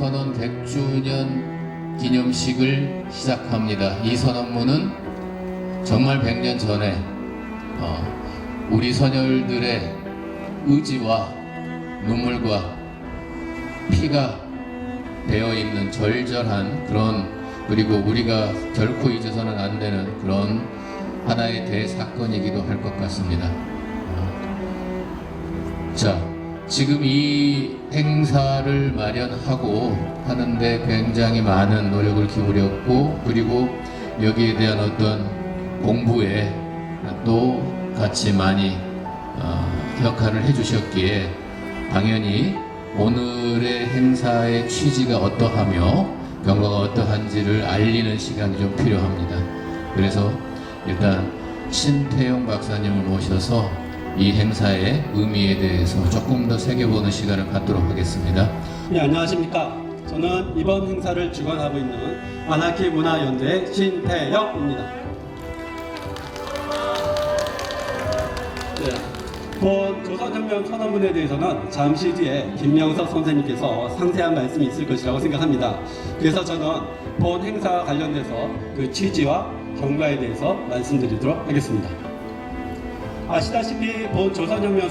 선언 100주년 기념식을 시작합니다. 이 선언문은 정말 100년 전에 우리 선열들의 의지와 눈물과 피가 배어있는 절절한 그런, 그리고 우리가 결코 잊어서는 안 되는 그런 하나의 대사건이기도 할 것 같습니다. 자, 지금 이 행사를 마련하고 하는데 굉장히 많은 노력을 기울였고, 그리고 여기에 대한 어떤 공부에 또 같이 많이 역할을 해주셨기에 당연히 오늘의 행사의 취지가 어떠하며 경과가 어떠한지를 알리는 시간이 좀 필요합니다. 그래서 일단 신태용 박사님을 모셔서 이 행사의 의미에 대해서 조금 더 새겨보는 시간을 갖도록 하겠습니다. 네, 안녕하십니까. 저는 이번 행사를 주관하고 있는 아나키 문화연대의 신태영입니다. 네, 본 조선혁명 선언문에 대해서는 잠시 뒤에 김명석 선생님께서 상세한 말씀이 있을 것이라고 생각합니다. 그래서 저는 본 행사와 관련돼서 그 취지와 경과에 대해서 말씀드리도록 하겠습니다. 아시다시피 본 조선혁명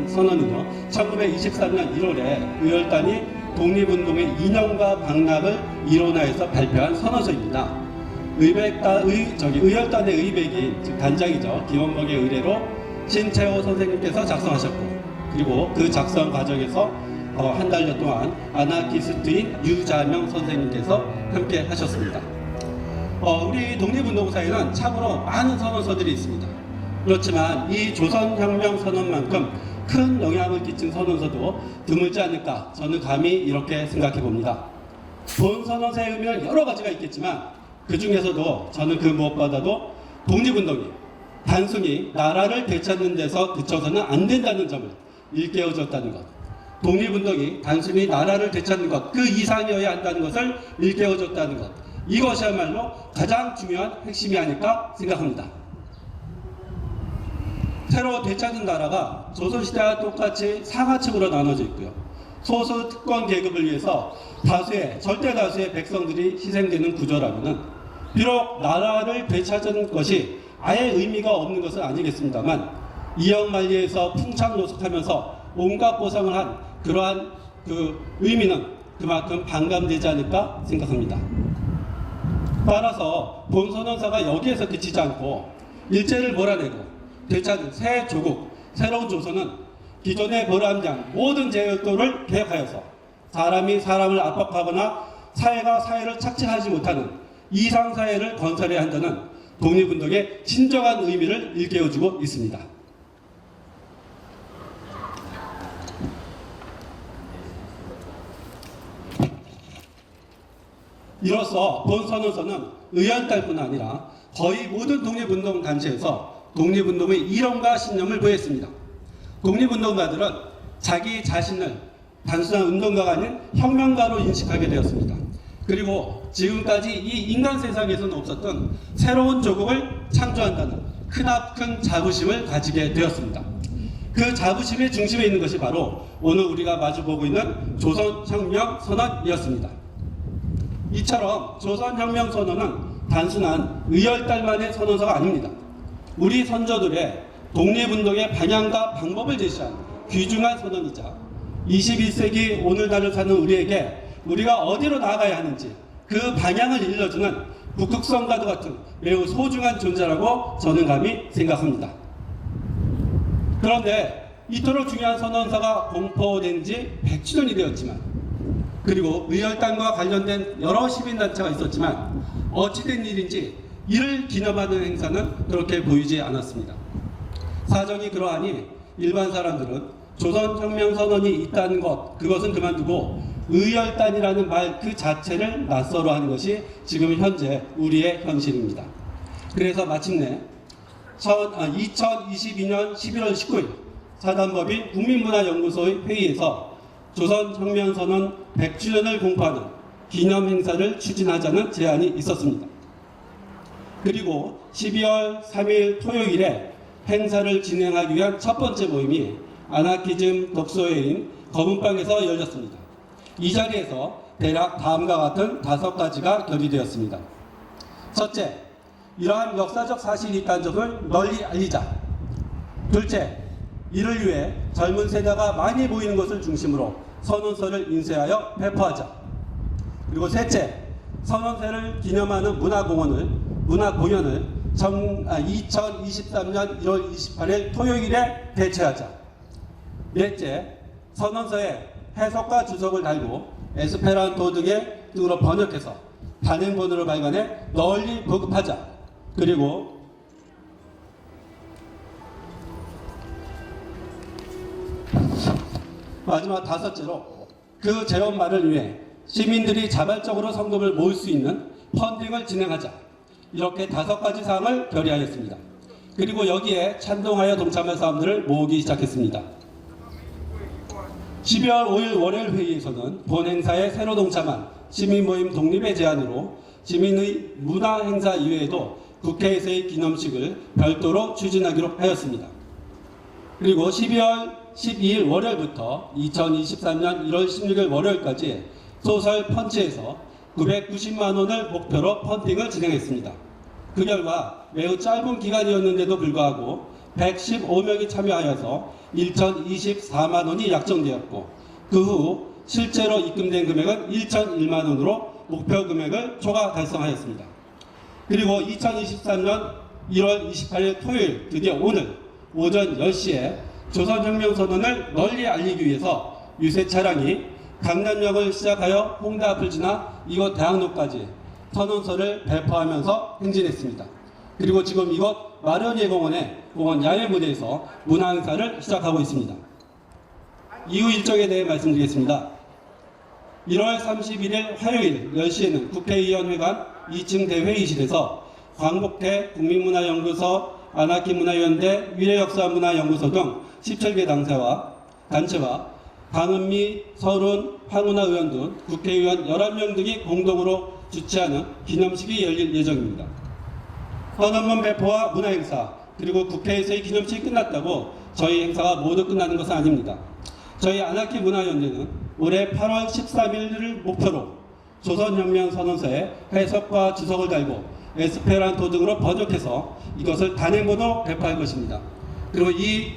선언은요, 1923년 1월에 의열단이 독립운동의 이념과 방락을 이론화해서 발표한 선언서입니다. 의열단의 의백인, 즉 단장이죠, 김원복의 의뢰로 신채호 선생님께서 작성하셨고, 그리고 그 작성 과정에서 한 달여 동안 아나키스트인 유자명 선생님께서 함께 하셨습니다. 우리 독립운동사에는 참으로 많은 선언서들이 있습니다. 그렇지만 이 조선혁명 선언만큼 큰 영향을 끼친 선언서도 드물지 않을까, 저는 감히 이렇게 생각해 봅니다. 본 선언서의 의미는 여러 가지가 있겠지만 그 중에서도 저는 그 무엇보다도 독립운동이 단순히 나라를 되찾는 데서 그쳐서는 안 된다는 점을 일깨워줬다는 것, 독립운동이 단순히 나라를 되찾는 것 그 이상이어야 한다는 것을 일깨워줬다는 것, 이것이야말로 가장 중요한 핵심이 아닐까 생각합니다. 새로 되찾은 나라가 조선시대와 똑같이 상하층으로 나눠져 있고요, 소수 특권 계급을 위해서 절대 다수의 백성들이 희생되는 구조라면, 비록 나라를 되찾은 것이 아예 의미가 없는 것은 아니겠습니다만, 이역만리에서 풍창노숙하면서 온갖 보상을 한 그러한 그 의미는 그만큼 반감되지 않을까 생각합니다. 따라서 본 선언서가 여기에서 그치지 않고 일제를 몰아내고 되찾은 새 조국, 새로운 조선은 기존의 보람장 모든 제도를 개혁하여서 사람이 사람을 압박하거나 사회가 사회를 착취하지 못하는 이상사회를 건설해야 한다는 독립운동의 진정한 의미를 일깨워주고 있습니다. 이로써 본 선언서는 의열단뿐 아니라 거의 모든 독립운동 단체에서 독립운동의 이론과 신념을 보였습니다. 독립운동가들은 자기 자신을 단순한 운동가가 아닌 혁명가로 인식하게 되었습니다. 그리고 지금까지 이 인간 세상에서는 없었던 새로운 조국을 창조한다는 크나큰 자부심을 가지게 되었습니다. 그 자부심의 중심에 있는 것이 바로 오늘 우리가 마주보고 있는 조선혁명선언이었습니다. 이처럼 조선혁명선언은 단순한 의열단만의 선언서가 아닙니다. 우리 선조들의 독립운동의 방향과 방법을 제시한 귀중한 선언이자 21세기 오늘날을 사는 우리에게 우리가 어디로 나아가야 하는지 그 방향을 일러주는 북극성과도 같은 매우 소중한 존재라고 저는 감히 생각합니다. 그런데 이토록 중요한 선언서가 공포된 지 100주년이 되었지만, 그리고 의열단과 관련된 여러 시민단체가 있었지만 어찌된 일인지 이를 기념하는 행사는 그렇게 보이지 않았습니다. 사정이 그러하니 일반 사람들은 조선혁명선언이 있다는 것, 그것은 그만두고 의열단이라는 말 그 자체를 낯설어 하는 것이 지금 현재 우리의 현실입니다. 그래서 마침내 2022년 11월 19일 사단법인 국민문화연구소의 회의에서 조선혁명선언 100주년을 공포하는 기념행사를 추진하자는 제안이 있었습니다. 그리고 12월 3일 토요일에 행사를 진행하기 위한 첫 번째 모임이 아나키즘 독서회인 검은방에서 열렸습니다. 이 자리에서 대략 다음과 같은 5가지가 결의되었습니다. 첫째, 이러한 역사적 사실이 있다는 점을 널리 알리자. 둘째, 이를 위해 젊은 세대가 많이 모이는 것을 중심으로 선언서를 인쇄하여 배포하자. 그리고 셋째, 선언서를 기념하는 문화공연을 2023년 1월 28일 토요일에 개최하자. 넷째, 선언서에 해석과 주석을 달고 에스페란토 등으로 번역해서 단행본으로 발간해 널리 보급하자. 그리고 마지막 5째로 그 재원마를 위해 시민들이 자발적으로 성금을 모을 수 있는 펀딩을 진행하자. 이렇게 5가지 사항을 결의하였습니다. 그리고 여기에 찬동하여 동참할 사람들을 모으기 시작했습니다. 12월 5일 월요일 회의에서는 본 행사에 새로 동참한 시민모임 독립의 제안으로 시민의 문화 행사 이외에도 국회에서의 기념식을 별도로 추진하기로 하였습니다. 그리고 12월 12일 월요일부터 2023년 1월 16일 월요일까지 소설 펀치에서 990만 원을 목표로 펀딩을 진행했습니다. 그 결과 매우 짧은 기간이었는데도 불구하고 115명이 참여하여서 1,024만 원이 약정되었고 그 후 실제로 입금된 금액은 1,001만 원으로 목표 금액을 초과 달성하였습니다. 그리고 2023년 1월 28일 토요일 드디어 오늘 오전 10시에 조선혁명선언을 널리 알리기 위해서 유세 차량이 강남역을 시작하여 홍대 앞을 지나 이곳 대학로까지 선언서를 배포하면서 행진했습니다. 그리고 지금 이곳 마련예 공원 야외 무대에서 문화 행사를 시작하고 있습니다. 이후 일정에 대해 말씀드리겠습니다. 1월 31일 화요일 10시에는 국회의원회관 2층 대회의실에서 광복회 국민문화연구소, 아나키문화연대, 미래역사문화연구소 등 17개 단체와 강은미, 서른, 황운하 의원 등 국회의원 11명 등이 공동으로 주최하는 기념식이 열릴 예정입니다. 선언문 배포와 문화행사 그리고 국회에서의 기념식이 끝났다고 저희 행사가 모두 끝나는 것은 아닙니다. 저희 아나키문화연대는 올해 8월 13일을 목표로 조선혁명 선언서에 해석과 주석을 달고 에스페란토 등으로 번역해서 이것을 단행본으로 배포할 것입니다. 그리고 이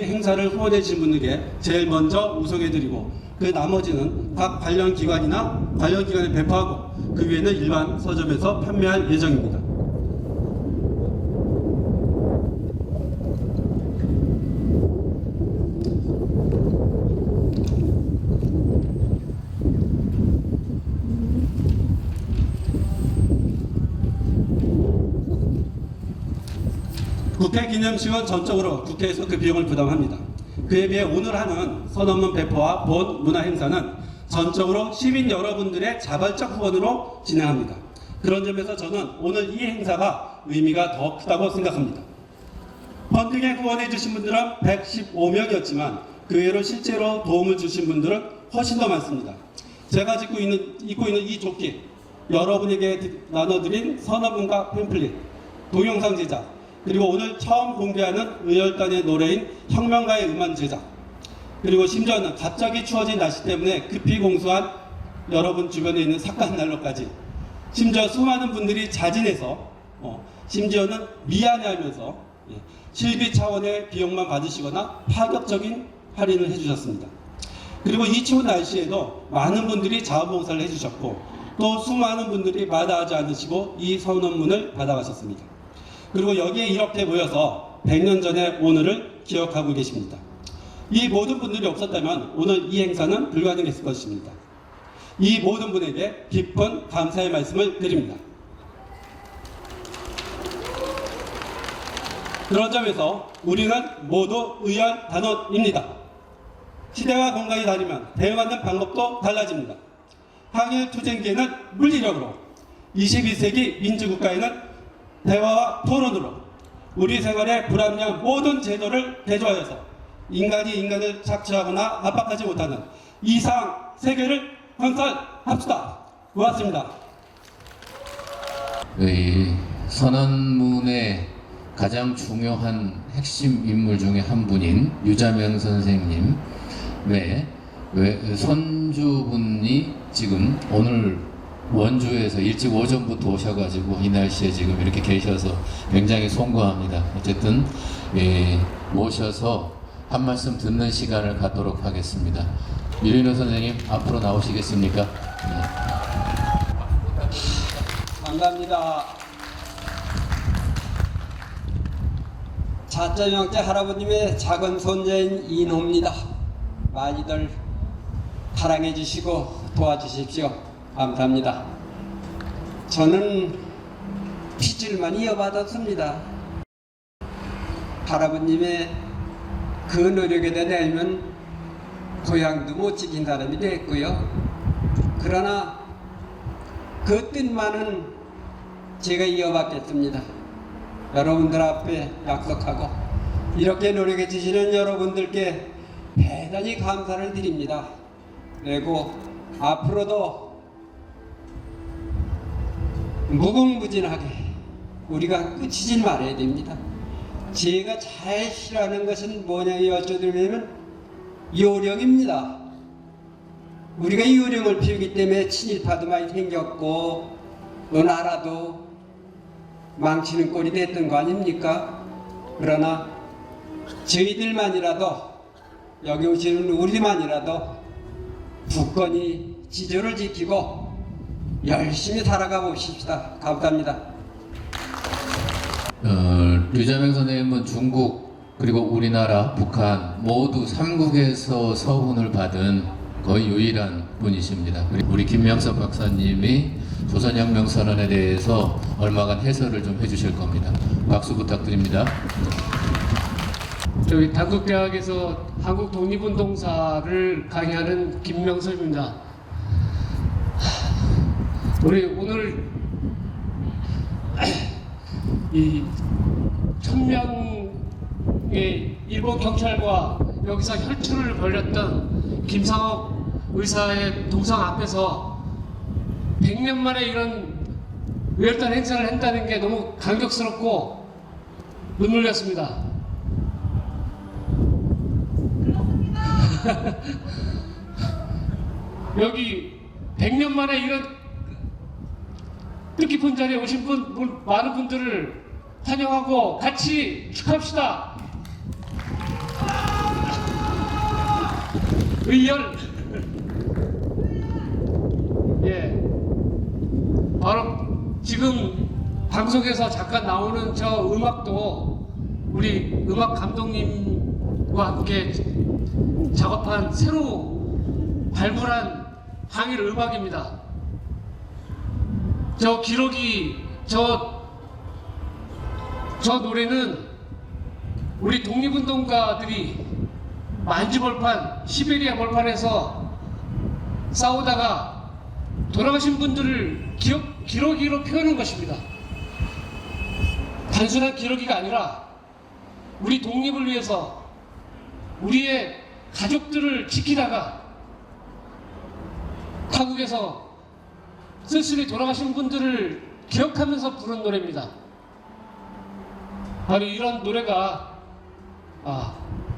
행사를 후원해 주신 분들께 제일 먼저 우송해드리고 그 나머지는 각 관련 기관에 배포하고 그 위에는 일반 서점에서 판매할 예정입니다. 국회 기념식은 전적으로 국회에서 그 비용을 부담합니다. 그에 비해 오늘 하는 선언문 배포와 본 문화 행사는 전적으로 시민 여러분들의 자발적 후원으로 진행합니다. 그런 점에서 저는 오늘 이 행사가 의미가 더 크다고 생각합니다. 펀딩에 후원해 주신 분들은 115명이었지만 그 외로 실제로 도움을 주신 분들은 훨씬 더 많습니다. 제가 입고 있는 이 조끼, 여러분에게 나눠드린 선언문과 팸플릿, 동영상 제작, 그리고 오늘 처음 공개하는 의열단의 노래인 혁명가의 음반 제작, 그리고 심지어는 갑자기 추워진 날씨 때문에 급히 공수한 여러분 주변에 있는 삭간 난로까지, 심지어 수많은 분들이 자진해서 심지어는 미안해하면서 실비 차원의 비용만 받으시거나 파격적인 할인을 해주셨습니다. 그리고 이 추운 날씨에도 많은 분들이 자원봉사를 해주셨고 또 수많은 분들이 마다하지 않으시고 이 선언문을 받아가셨습니다. 그리고 여기에 이렇게 모여서 100년 전의 오늘을 기억하고 계십니다. 이 모든 분들이 없었다면 오늘 이 행사는 불가능했을 것입니다. 이 모든 분에게 깊은 감사의 말씀을 드립니다. 그런 점에서 우리는 모두 의연 단원입니다. 시대와 공간이 다르면 대응하는 방법도 달라집니다. 항일 투쟁기에는 물리력으로, 21세기 민주국가에는 대화와 토론으로 우리 생활에 불합리한 모든 제도를 대조하여서 인간이 인간을 착취하거나 압박하지 못하는 이상 세계를 건설합시다. 고맙습니다. 이 선언문의 가장 중요한 핵심 인물 중에 한 분인 유자명 선생님, 손주분이 지금 오늘 원주에서 일찍 오전부터 오셔가지고 이 날씨에 지금 이렇게 계셔서 굉장히 송구합니다. 어쨌든 모셔서 한 말씀 듣는 시간을 갖도록 하겠습니다. 밀리노 선생님 앞으로 나오시겠습니까? 네. 감사합니다. 자자명째 할아버님의 작은 손자인 이노입니다. 많이들 사랑해 주시고 도와주십시오. 감사합니다. 저는 핏줄만 이어받았습니다. 할아버님의 그 노력에 대하면 고향도 못 지킨 사람이 됐고요. 그러나 그 뜻만은 제가 이어받겠습니다. 여러분들 앞에 약속하고 이렇게 노력해 주시는 여러분들께 대단히 감사를 드립니다. 그리고 앞으로도 무궁무진하게 우리가 끝이질 말아야 됩니다. 제가 제일 싫어하는 것은 뭐냐 여쭤들면 요령입니다. 우리가 요령을 피우기 때문에 친일파도 많이 생겼고 또 나라도 망치는 꼴이 됐던 거 아닙니까? 그러나 저희들만이라도 여기 오시는 우리만이라도 굳건히 지조를 지키고 열심히 살아가 봅시다. 감사합니다. 류자명 선생님은 중국 그리고 우리나라, 북한 모두 삼국에서 서훈을 받은 거의 유일한 분이십니다. 그리고 우리 김명석 박사님이 조선혁명 선언에 대해서 얼마간 해설을 좀 해주실 겁니다. 박수 부탁드립니다. 저희 단국대학에서 한국 독립운동사를 강의하는 김명섭입니다. 우리 오늘 이 1000명의 일본 경찰과 여기서 혈투를 벌였던 김상옥 의사의 동상 앞에서 100년 만에 이런 외혈단 행사를 했다는 게 너무 감격스럽고 눈물 났습니다. 여기 100년 만에 이런 뜻깊은 자리에 오신 많은 분들을 환영하고 같이 축하합시다. 의열. 예. 바로 지금 방송에서 잠깐 나오는 저 음악도 우리 음악 감독님과 함께 작업한 새로 발굴한 항일 음악입니다. 저 기록이 저 노래는 우리 독립운동가들이 만주벌판, 시베리아 벌판에서 싸우다가 돌아가신 분들을 기러기로 표현한 것입니다. 단순한 기러기가 아니라 우리 독립을 위해서 우리의 가족들을 지키다가 타국에서 쓸쓸히 돌아가신 분들을 기억하면서 부른 노래입니다. 바로 이런 노래가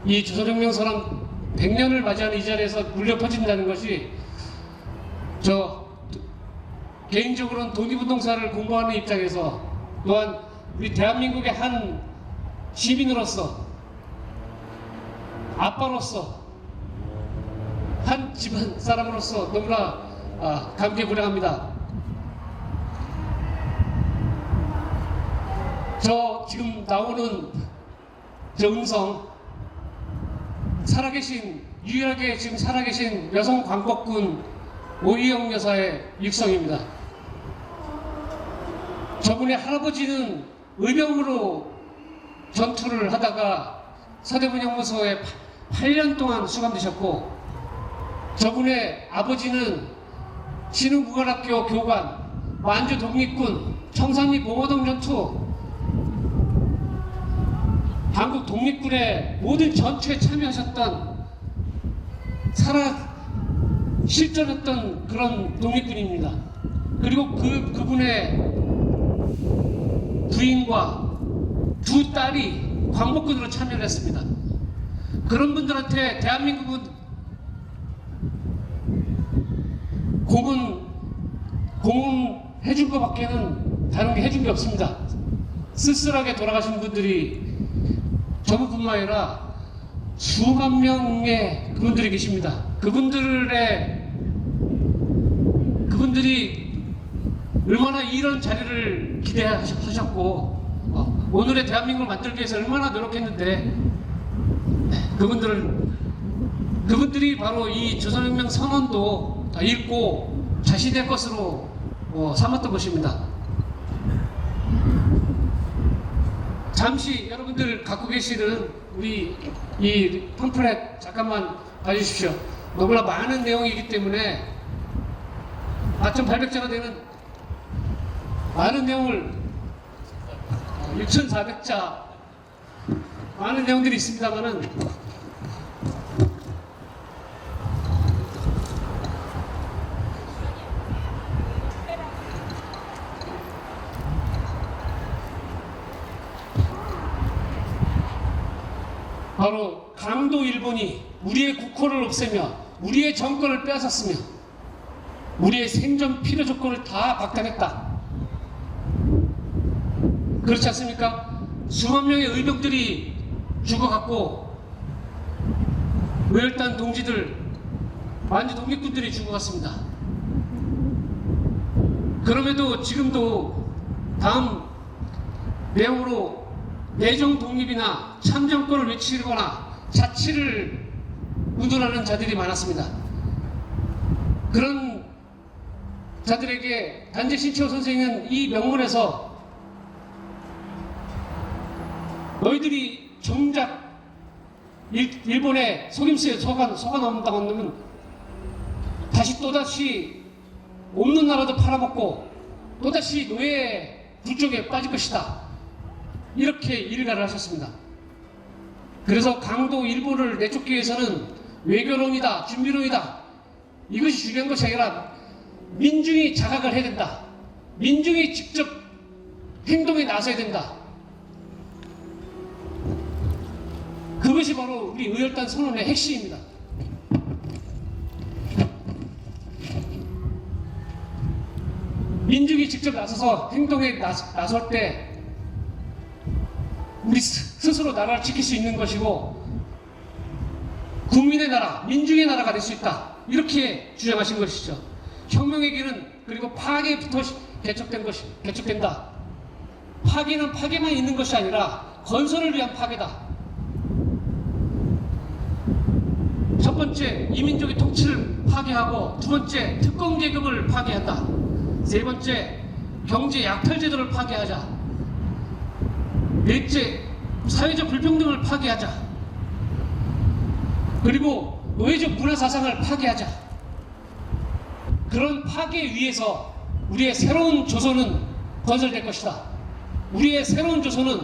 이 조선혁명 선언 100년을 맞이하는 이 자리에서 울려 퍼진다는 것이 저 개인적으로는 독립운동사를 공부하는 입장에서 또한 우리 대한민국의 한 시민으로서 아빠로서 한 집안 사람으로서 너무나 감개무량합니다. 저 지금 나오는 저 음성 유일하게 지금 살아계신 여성 광복군 오희영 여사의 육성입니다. 저분의 할아버지는 의병으로 전투를 하다가 서대문 형무소에 8년 동안 수감되셨고 저분의 아버지는 신흥국어학교 교관, 만주 독립군, 청산리 봉오동 전투, 한국 독립군의 모든 전투에 참여하셨던 실전했던 그런 독립군입니다. 그리고 그분의 부인과 두 딸이 광복군으로 참여를 했습니다. 그런 분들한테 대한민국은 공은 해준 것밖에는 다른 게 해준 게 없습니다. 쓸쓸하게 돌아가신 분들이 저뿐만 아니라 수만 명의 그분들이 계십니다. 그분들이 얼마나 이런 자리를 기대하셨고 오늘의 대한민국을 만들기 위해서 얼마나 노력했는데 그분들이 바로 이 조선혁명 선언도 다 읽고 자신의 것으로 삼았던 것입니다. 잠시 여러분들 갖고 계시는 우리 이 팜플렛 잠깐만 봐주십시오. 너무나 많은 내용이기 때문에 4,800자가 되는 많은 내용을 6,400자 많은 내용들이 있습니다만은 바로 강도 일본이 우리의 국호를 없애며 우리의 정권을 빼앗았으며 우리의 생존 필요 조건을 다 박탈했다. 그렇지 않습니까? 수만 명의 의병들이 죽어갔고 외혈단 동지들, 만주 독립군들이 죽어갔습니다. 그럼에도 지금도 다음 내용으로 내정 독립이나 참정권을 외치거나 자치를 운운하는 자들이 많았습니다. 그런 자들에게 단재 신채호 선생은 이 명문에서 너희들이 정작 일본의 속임수에 속아넘는다면 다시 또다시 없는 나라도 팔아먹고 또다시 노예 불쪽에 빠질 것이다. 이렇게 일가를 하셨습니다. 그래서 강도 일본을 내쫓기 위해서는 외교론이다, 준비론이다. 이것이 중요한 것이 아니라 민중이 자각을 해야 된다. 민중이 직접 행동에 나서야 된다. 그것이 바로 우리 의열단 선언의 핵심입니다. 민중이 직접 나서서 행동에 나설 때 우리 스스로 나라를 지킬 수 있는 것이고 국민의 나라, 민중의 나라가 될 수 있다. 이렇게 주장하신 것이죠. 혁명의 길은 그리고 파괴부터 개척된다. 파괴는 파괴만 있는 것이 아니라 건설을 위한 파괴다. 첫 번째, 이민족의 통치를 파괴하고 두 번째, 특권 계급을 파괴한다. 세 번째, 경제 약탈 제도를 파괴하자. 넷째, 사회적 불평등을 파괴하자. 그리고 노예적 문화 사상을 파괴하자. 그런 파괴 위에서 우리의 새로운 조선은 건설될 것이다. 우리의 새로운 조선은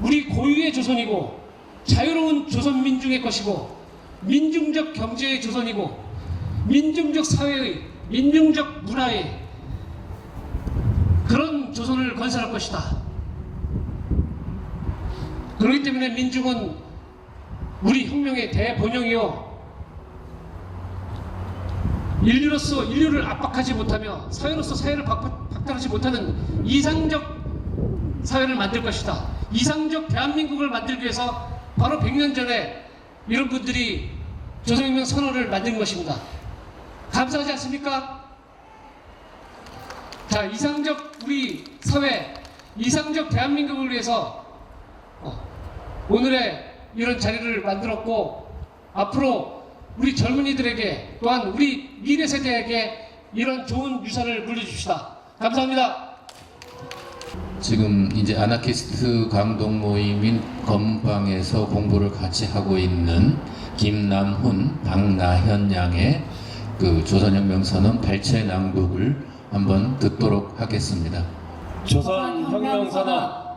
우리 고유의 조선이고 자유로운 조선 민중의 것이고 민중적 경제의 조선이고 민중적 사회의 민중적 문화의 그런 조선을 건설할 것이다. 그렇기 때문에 민중은 우리 혁명의 대본영이요 인류로서 인류를 압박하지 못하며 사회로서 사회를 박탈하지 못하는 이상적 사회를 만들 것이다. 이상적 대한민국을 만들기 위해서 바로 100년 전에 이런 분들이 조선혁명 선언을 만든 것입니다. 감사하지 않습니까? 자, 이상적 우리 사회, 이상적 대한민국을 위해서 오늘의 이런 자리를 만들었고 앞으로 우리 젊은이들에게 또한 우리 미래 세대에게 이런 좋은 유산을 물려줍시다. 감사합니다. 지금 이제 아나키스트 강동 모임인 건방에서 공부를 같이 하고 있는 김남훈, 박나현 양의 그 조선혁명선언 발췌 낭독을 한번 듣도록 하겠습니다. 조선혁명선언.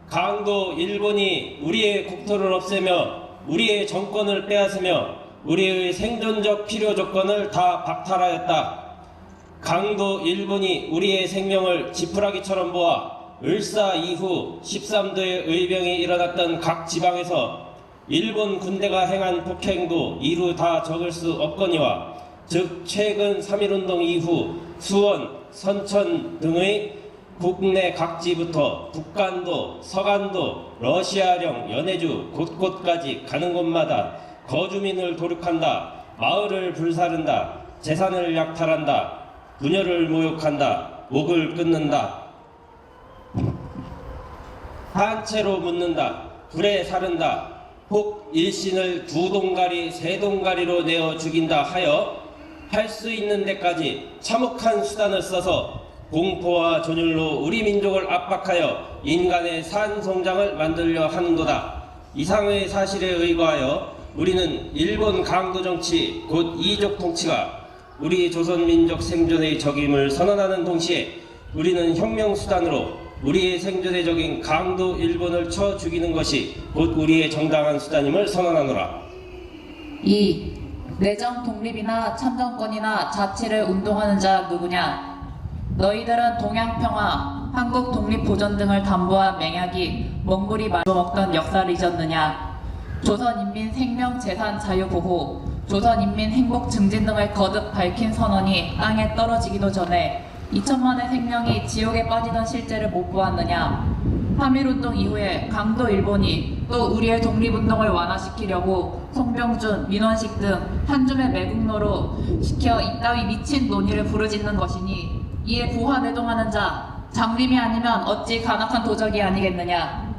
강도 일본이 우리의 국토를 없애며 우리의 정권을 빼앗으며 우리의 생존적 필요 조건을 다 박탈하였다. 강도 일본이 우리의 생명을 지푸라기처럼 보아 을사 이후 13도의 의병이 일어났던 각 지방에서 일본 군대가 행한 폭행도 이루 다 적을 수 없거니와 즉 최근 3.1운동 이후 수원, 선천 등의 국내 각지부터 북간도, 서간도, 러시아령, 연해주 곳곳까지 가는 곳마다 거주민을 도륙한다, 마을을 불사른다, 재산을 약탈한다, 부녀를 모욕한다, 목을 끊는다, 한채로 묻는다, 불에 사른다, 혹 일신을 2동가리, 3동가리로 내어 죽인다 하여 할 수 있는 데까지 참혹한 수단을 써서 공포와 존율로 우리 민족을 압박하여 인간의 산송장을 만들려 하는도다. 이상의 사실에 의거하여 우리는 일본 강도 정치, 곧 이족 통치가 우리 조선 민족 생존의 적임을 선언하는 동시에 우리는 혁명 수단으로 우리의 생존의 적인 강도 일본을 쳐 죽이는 것이 곧 우리의 정당한 수단임을 선언하노라. 2. 내정 독립이나 참정권이나 자치를 운동하는 자 누구냐? 너희들은 동양평화, 한국 독립보전 등을 담보한 맹약이 몽골이 말려먹던 역사를 잊었느냐? 조선인민 생명, 재산, 자유보호, 조선인민 행복 증진 등을 거듭 밝힌 선언이 땅에 떨어지기도 전에 2천만의 생명이 지옥에 빠지던 실제를 못 보았느냐? 3.1운동 이후에 강도 일본이 또 우리의 독립운동을 완화시키려고 송병준, 민원식 등 한 줌의 매국노로 시켜 이따위 미친 논의를 부르짖는 것이니 이에 부하내동하는 자, 장림이 아니면 어찌 간악한 도적이 아니겠느냐?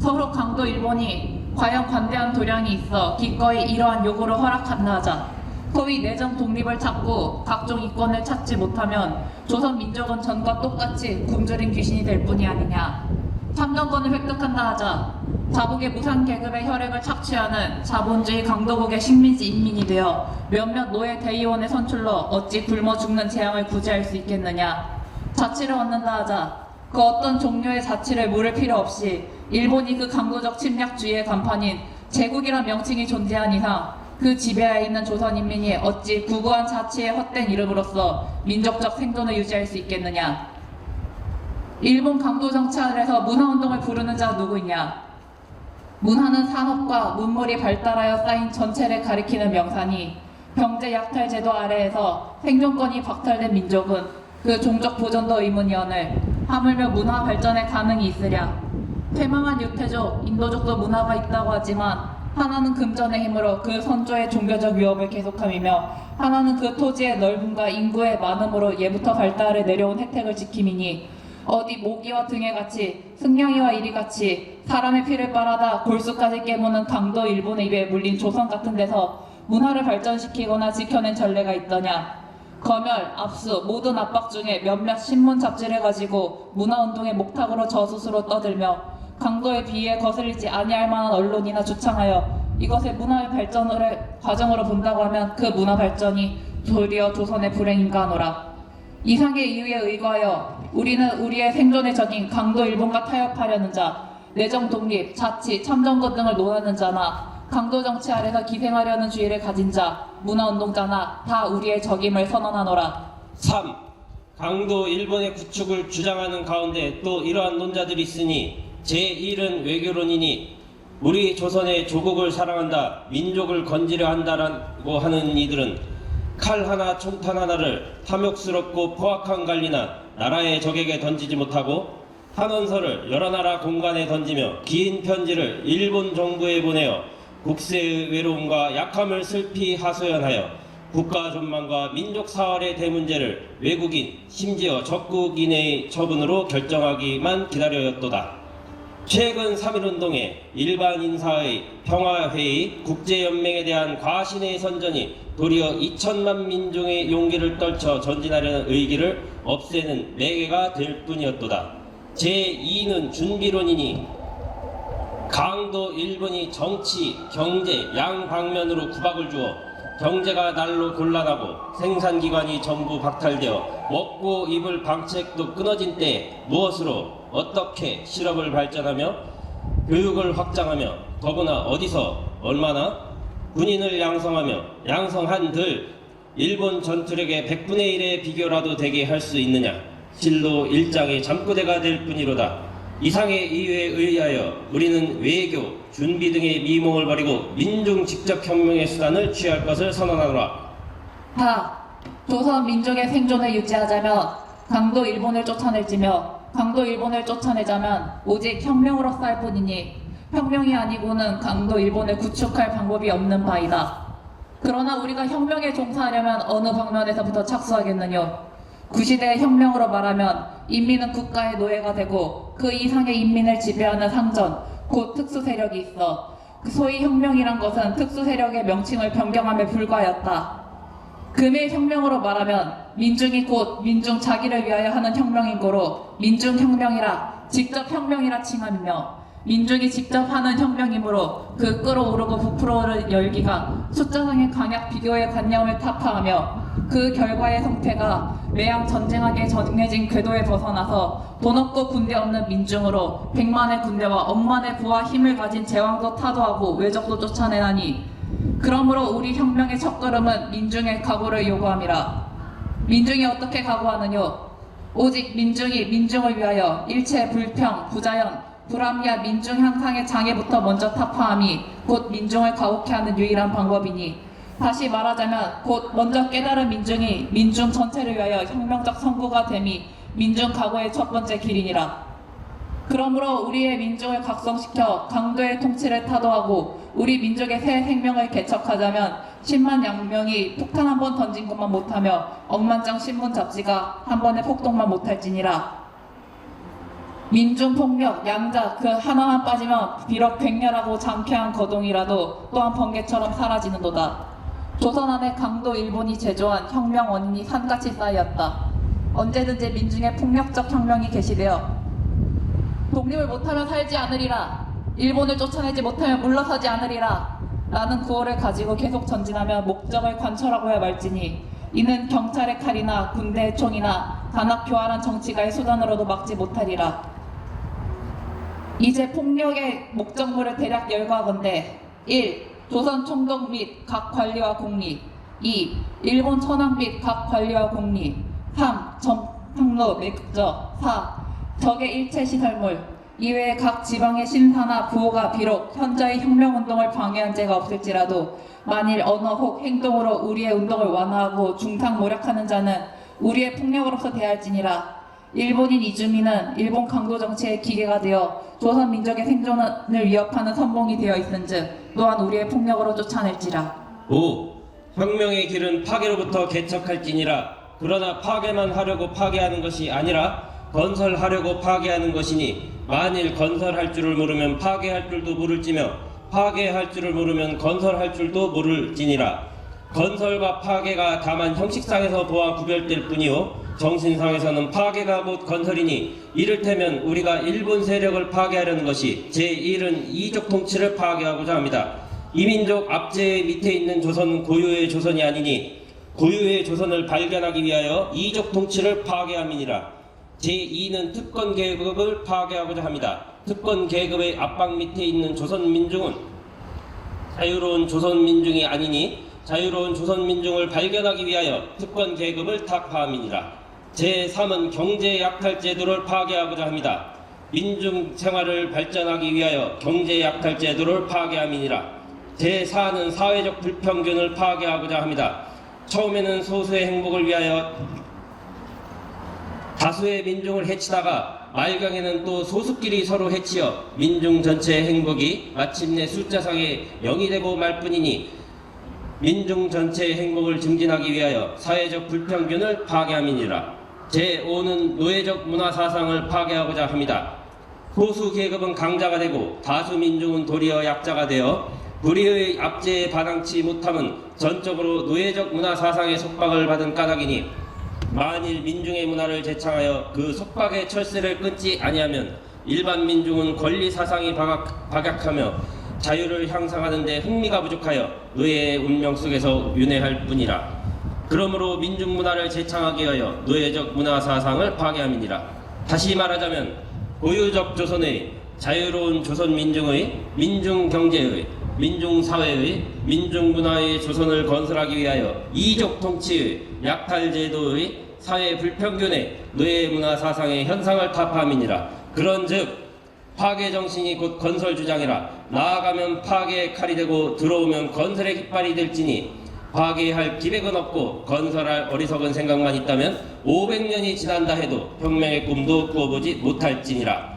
서로 강도 일본이 과연 관대한 도량이 있어 기꺼이 이러한 요구를 허락한다 하자 소위 내정 독립을 찾고 각종 이권을 찾지 못하면 조선 민족은 전과 똑같이 굶주린 귀신이 될 뿐이 아니냐. 참정권을 획득한다 하자 자국의 무상계급의 혈액을 착취하는 자본주의 강도국의 식민지 인민이 되어 몇몇 노예 대의원의 선출로 어찌 굶어 죽는 재앙을 구제할 수 있겠느냐. 자치를 얻는다 하자 그 어떤 종류의 자치를 물을 필요 없이 일본이 그 강도적 침략주의의 간판인 제국이란 명칭이 존재한 이상 그 지배하에 있는 조선인민이 어찌 구구한 자치의 헛된 이름으로써 민족적 생존을 유지할 수 있겠느냐. 일본 강도 정치하에서 문화운동을 부르는 자 누구이냐. 문화는 산업과 문물이 발달하여 쌓인 전체를 가리키는 명사니 경제 약탈 제도 아래에서 생존권이 박탈된 민족은 그 종족 보존도 의문이오늘 하물며 문화 발전에 가능이 있으랴. 퇴망한 유태족, 인도족도 문화가 있다고 하지만 하나는 금전의 힘으로 그 선조의 종교적 위협을 계속함이며 하나는 그 토지의 넓음과 인구의 많음으로 예부터 발달해 내려온 혜택을 지킴이니 어디 모기와 등에 같이 승냥이와 이리같이 사람의 피를 빨아다 골수까지 깨무는 강도 일본의 입에 물린 조선 같은 데서 문화를 발전시키거나 지켜낸 전례가 있더냐. 검열, 압수, 모든 압박 중에 몇몇 신문 잡지를 가지고 문화운동의 목탁으로 저 스스로 떠들며 강도의 비위에 거슬리지 아니할 만한 언론이나 주창하여 이것을 문화의 발전을 과정으로 본다고 하면 그 문화 발전이 도리어 조선의 불행인가 하노라. 이상의 이유에 의거하여 우리는 우리의 생존의 적인 강도 일본과 타협하려는 자, 내정 독립, 자치, 참정권 등을 논하는 자나 강도 정치 아래서 기생하려는 주의를 가진 자, 문화운동자나 다 우리의 적임을 선언하노라. 3. 강도 일본의 구축을 주장하는 가운데 또 이러한 논자들이 있으니 제1은 외교론이니 우리 조선의 조국을 사랑한다, 민족을 건지려 한다라고 하는 이들은 칼 하나, 총탄 하나를 탐욕스럽고 포악한 관리나 나라의 적에게 던지지 못하고 탄원서를 여러 나라 공간에 던지며 긴 편지를 일본 정부에 보내어 국세의 외로움과 약함을 슬피 하소연하여 국가 존망과 민족 사활의 대문제를 외국인, 심지어 적국인의 처분으로 결정하기만 기다려였도다. 최근 3.1운동에 일반 인사의 평화회의, 국제연맹에 대한 과신의 선전이 도리어 2천만 민중의 용기를 떨쳐 전진하려는 의기를 없애는 매개가 될 뿐이었도다. 제2는 준비론이니 강도 일본이 정치, 경제 양방면으로 구박을 주어 경제가 날로 곤란하고 생산기관이 전부 박탈되어 먹고 입을 방책도 끊어진 때에 무엇으로 어떻게 실업을 발전하며 교육을 확장하며 더구나 어디서 얼마나 군인을 양성하며 양성한들 일본 전투력의 100분의 1의 비교라도 되게 할 수 있느냐. 실로 일장의 잠꼬대가 될 뿐이로다. 이상의 이유에 의하여 우리는 외교, 준비 등의 미몽을 버리고 민중 직접 혁명의 수단을 취할 것을 선언하노라. 다 조선 민족의 생존을 유지하자면 강도 일본을 쫓아낼지며 강도 일본을 쫓아내자면 오직 혁명으로 쌀 뿐이니 혁명이 아니고는 강도 일본을 구축할 방법이 없는 바이다. 그러나 우리가 혁명에 종사하려면 어느 방면에서부터 착수하겠느냐? 구시대의 혁명으로 말하면 인민은 국가의 노예가 되고 그 이상의 인민을 지배하는 상전, 곧 특수 세력이 있어. 소위 혁명이란 것은 특수 세력의 명칭을 변경함에 불과하였다. 금일 혁명으로 말하면 민중이 곧 민중 자기를 위하여 하는 혁명인 거로 민중혁명이라 직접 혁명이라 칭하며 민중이 직접 하는 혁명이므로 그 끓어오르고 부풀어오르는 열기가 숫자상의 강약 비교의 관념을 타파하며 그 결과의 성패가 매양 전쟁하게 정해진 궤도에 벗어나서 돈 없고 군대 없는 민중으로 100만의 군대와 억만의 부와 힘을 가진 제왕도 타도하고 외적도 쫓아내나니 그러므로 우리 혁명의 첫걸음은 민중의 각오를 요구함이라. 민중이 어떻게 각오하느뇨? 오직 민중이 민중을 위하여 일체 불평, 부자연, 불합리한 민중 향상의 장애부터 먼저 타파함이 곧 민중을 가혹해 하는 유일한 방법이니 다시 말하자면 곧 먼저 깨달은 민중이 민중 전체를 위하여 혁명적 선구가 됨이 민중 각오의 첫 번째 길이니라. 그러므로 우리의 민족을 각성시켜 강도의 통치를 타도하고 우리 민족의 새 생명을 개척하자면 10만 양명이 폭탄 한 번 던진 것만 못하며 억만장 신문 잡지가 한 번의 폭동만 못할지니라. 민중폭력, 양자 그 하나만 빠지면 비록 괭렬하고 장쾌한 거동이라도 또한 번개처럼 사라지는도다. 조선 안에 강도 일본이 제조한 혁명 원인이 산같이 쌓였다. 언제든지 민중의 폭력적 혁명이 개시되어 독립을 못하면 살지 않으리라, 일본을 쫓아내지 못하면 물러서지 않으리라 라는 구호를 가지고 계속 전진하며 목적을 관철하고야 말지니 이는 경찰의 칼이나 군대의 총이나 단합 교활한 정치가의 수단으로도 막지 못하리라. 이제 폭력의 목적물을 대략 열거하건대 1. 조선 총독 및 각 관리와 공리 2. 일본 천황 및 각 관리와 공리 3. 전탕로 맥저 4. 적의 일체 시설물 이외에 각 지방의 신사나 부호가 비록 현저히 혁명운동을 방해한 죄가 없을지라도 만일 언어 혹 행동으로 우리의 운동을 완화하고 중탕모략하는 자는 우리의 폭력으로서 대할지니라. 일본인 이주민은 일본 강도 정치의 기계가 되어 조선 민족의 생존을 위협하는 선봉이 되어 있은즉 또한 우리의 폭력으로 쫓아낼지라. 5. 혁명의 길은 파괴로부터 개척할지니라. 그러나 파괴만 하려고 파괴하는 것이 아니라 건설하려고 파괴하는 것이니 만일 건설할 줄을 모르면 파괴할 줄도 모를지며 파괴할 줄을 모르면 건설할 줄도 모를지니라. 건설과 파괴가 다만 형식상에서 보아 구별될 뿐이요 정신상에서는 파괴가 곧 건설이니 이를테면 우리가 일본 세력을 파괴하려는 것이 제1은 이족 통치를 파괴하고자 합니다. 이민족 압제의 밑에 있는 조선은 고유의 조선이 아니니 고유의 조선을 발견하기 위하여 이족 통치를 파괴함이니라. 제2는 특권 계급을 파괴하고자 합니다. 특권 계급의 압박 밑에 있는 조선 민중은 자유로운 조선 민중이 아니니 자유로운 조선 민중을 발견하기 위하여 특권 계급을 타파함이니라. 제3은 경제 약탈 제도를 파괴하고자 합니다. 민중 생활을 발전하기 위하여 경제 약탈 제도를 파괴함이니라. 제4는 사회적 불평균을 파괴하고자 합니다. 처음에는 소수의 행복을 위하여 다수의 민중을 해치다가 말경에는 또 소수끼리 서로 해치어 민중 전체의 행복이 마침내 숫자상의 0이 되고 말 뿐이니 민중 전체의 행복을 증진하기 위하여 사회적 불평균을 파괴함이니라. 제5는 노예적 문화사상을 파괴하고자 합니다. 소수 계급은 강자가 되고 다수 민중은 도리어 약자가 되어 불의의 압제에 반항치 못함은 전적으로 노예적 문화사상의 속박을 받은 까닭이니 만일 민중의 문화를 제창하여 그 속박의 철새를 끊지 아니하면 일반 민중은 권리사상이 박약하며 자유를 향상하는 데 흥미가 부족하여 노예의 운명 속에서 윤회할 뿐이라. 그러므로 민중문화를 제창하기 위하여 노예적 문화사상을 파괴함이니라. 다시 말하자면 고유적 조선의 자유로운 조선 민중의 민중경제의 민중사회의 민중문화의 조선을 건설하기 위하여 이족 통치의 약탈제도의 사회 불평균의 노예문화사상의 현상을 타파함이니라. 그런즉 파괴정신이 곧 건설주장이라. 나아가면 파괴의 칼이 되고 들어오면 건설의 깃발이 될지니 파괴할 기백은 없고 건설할 어리석은 생각만 있다면 500년이 지난다 해도 혁명의 꿈도 꾸어보지 못할지니라.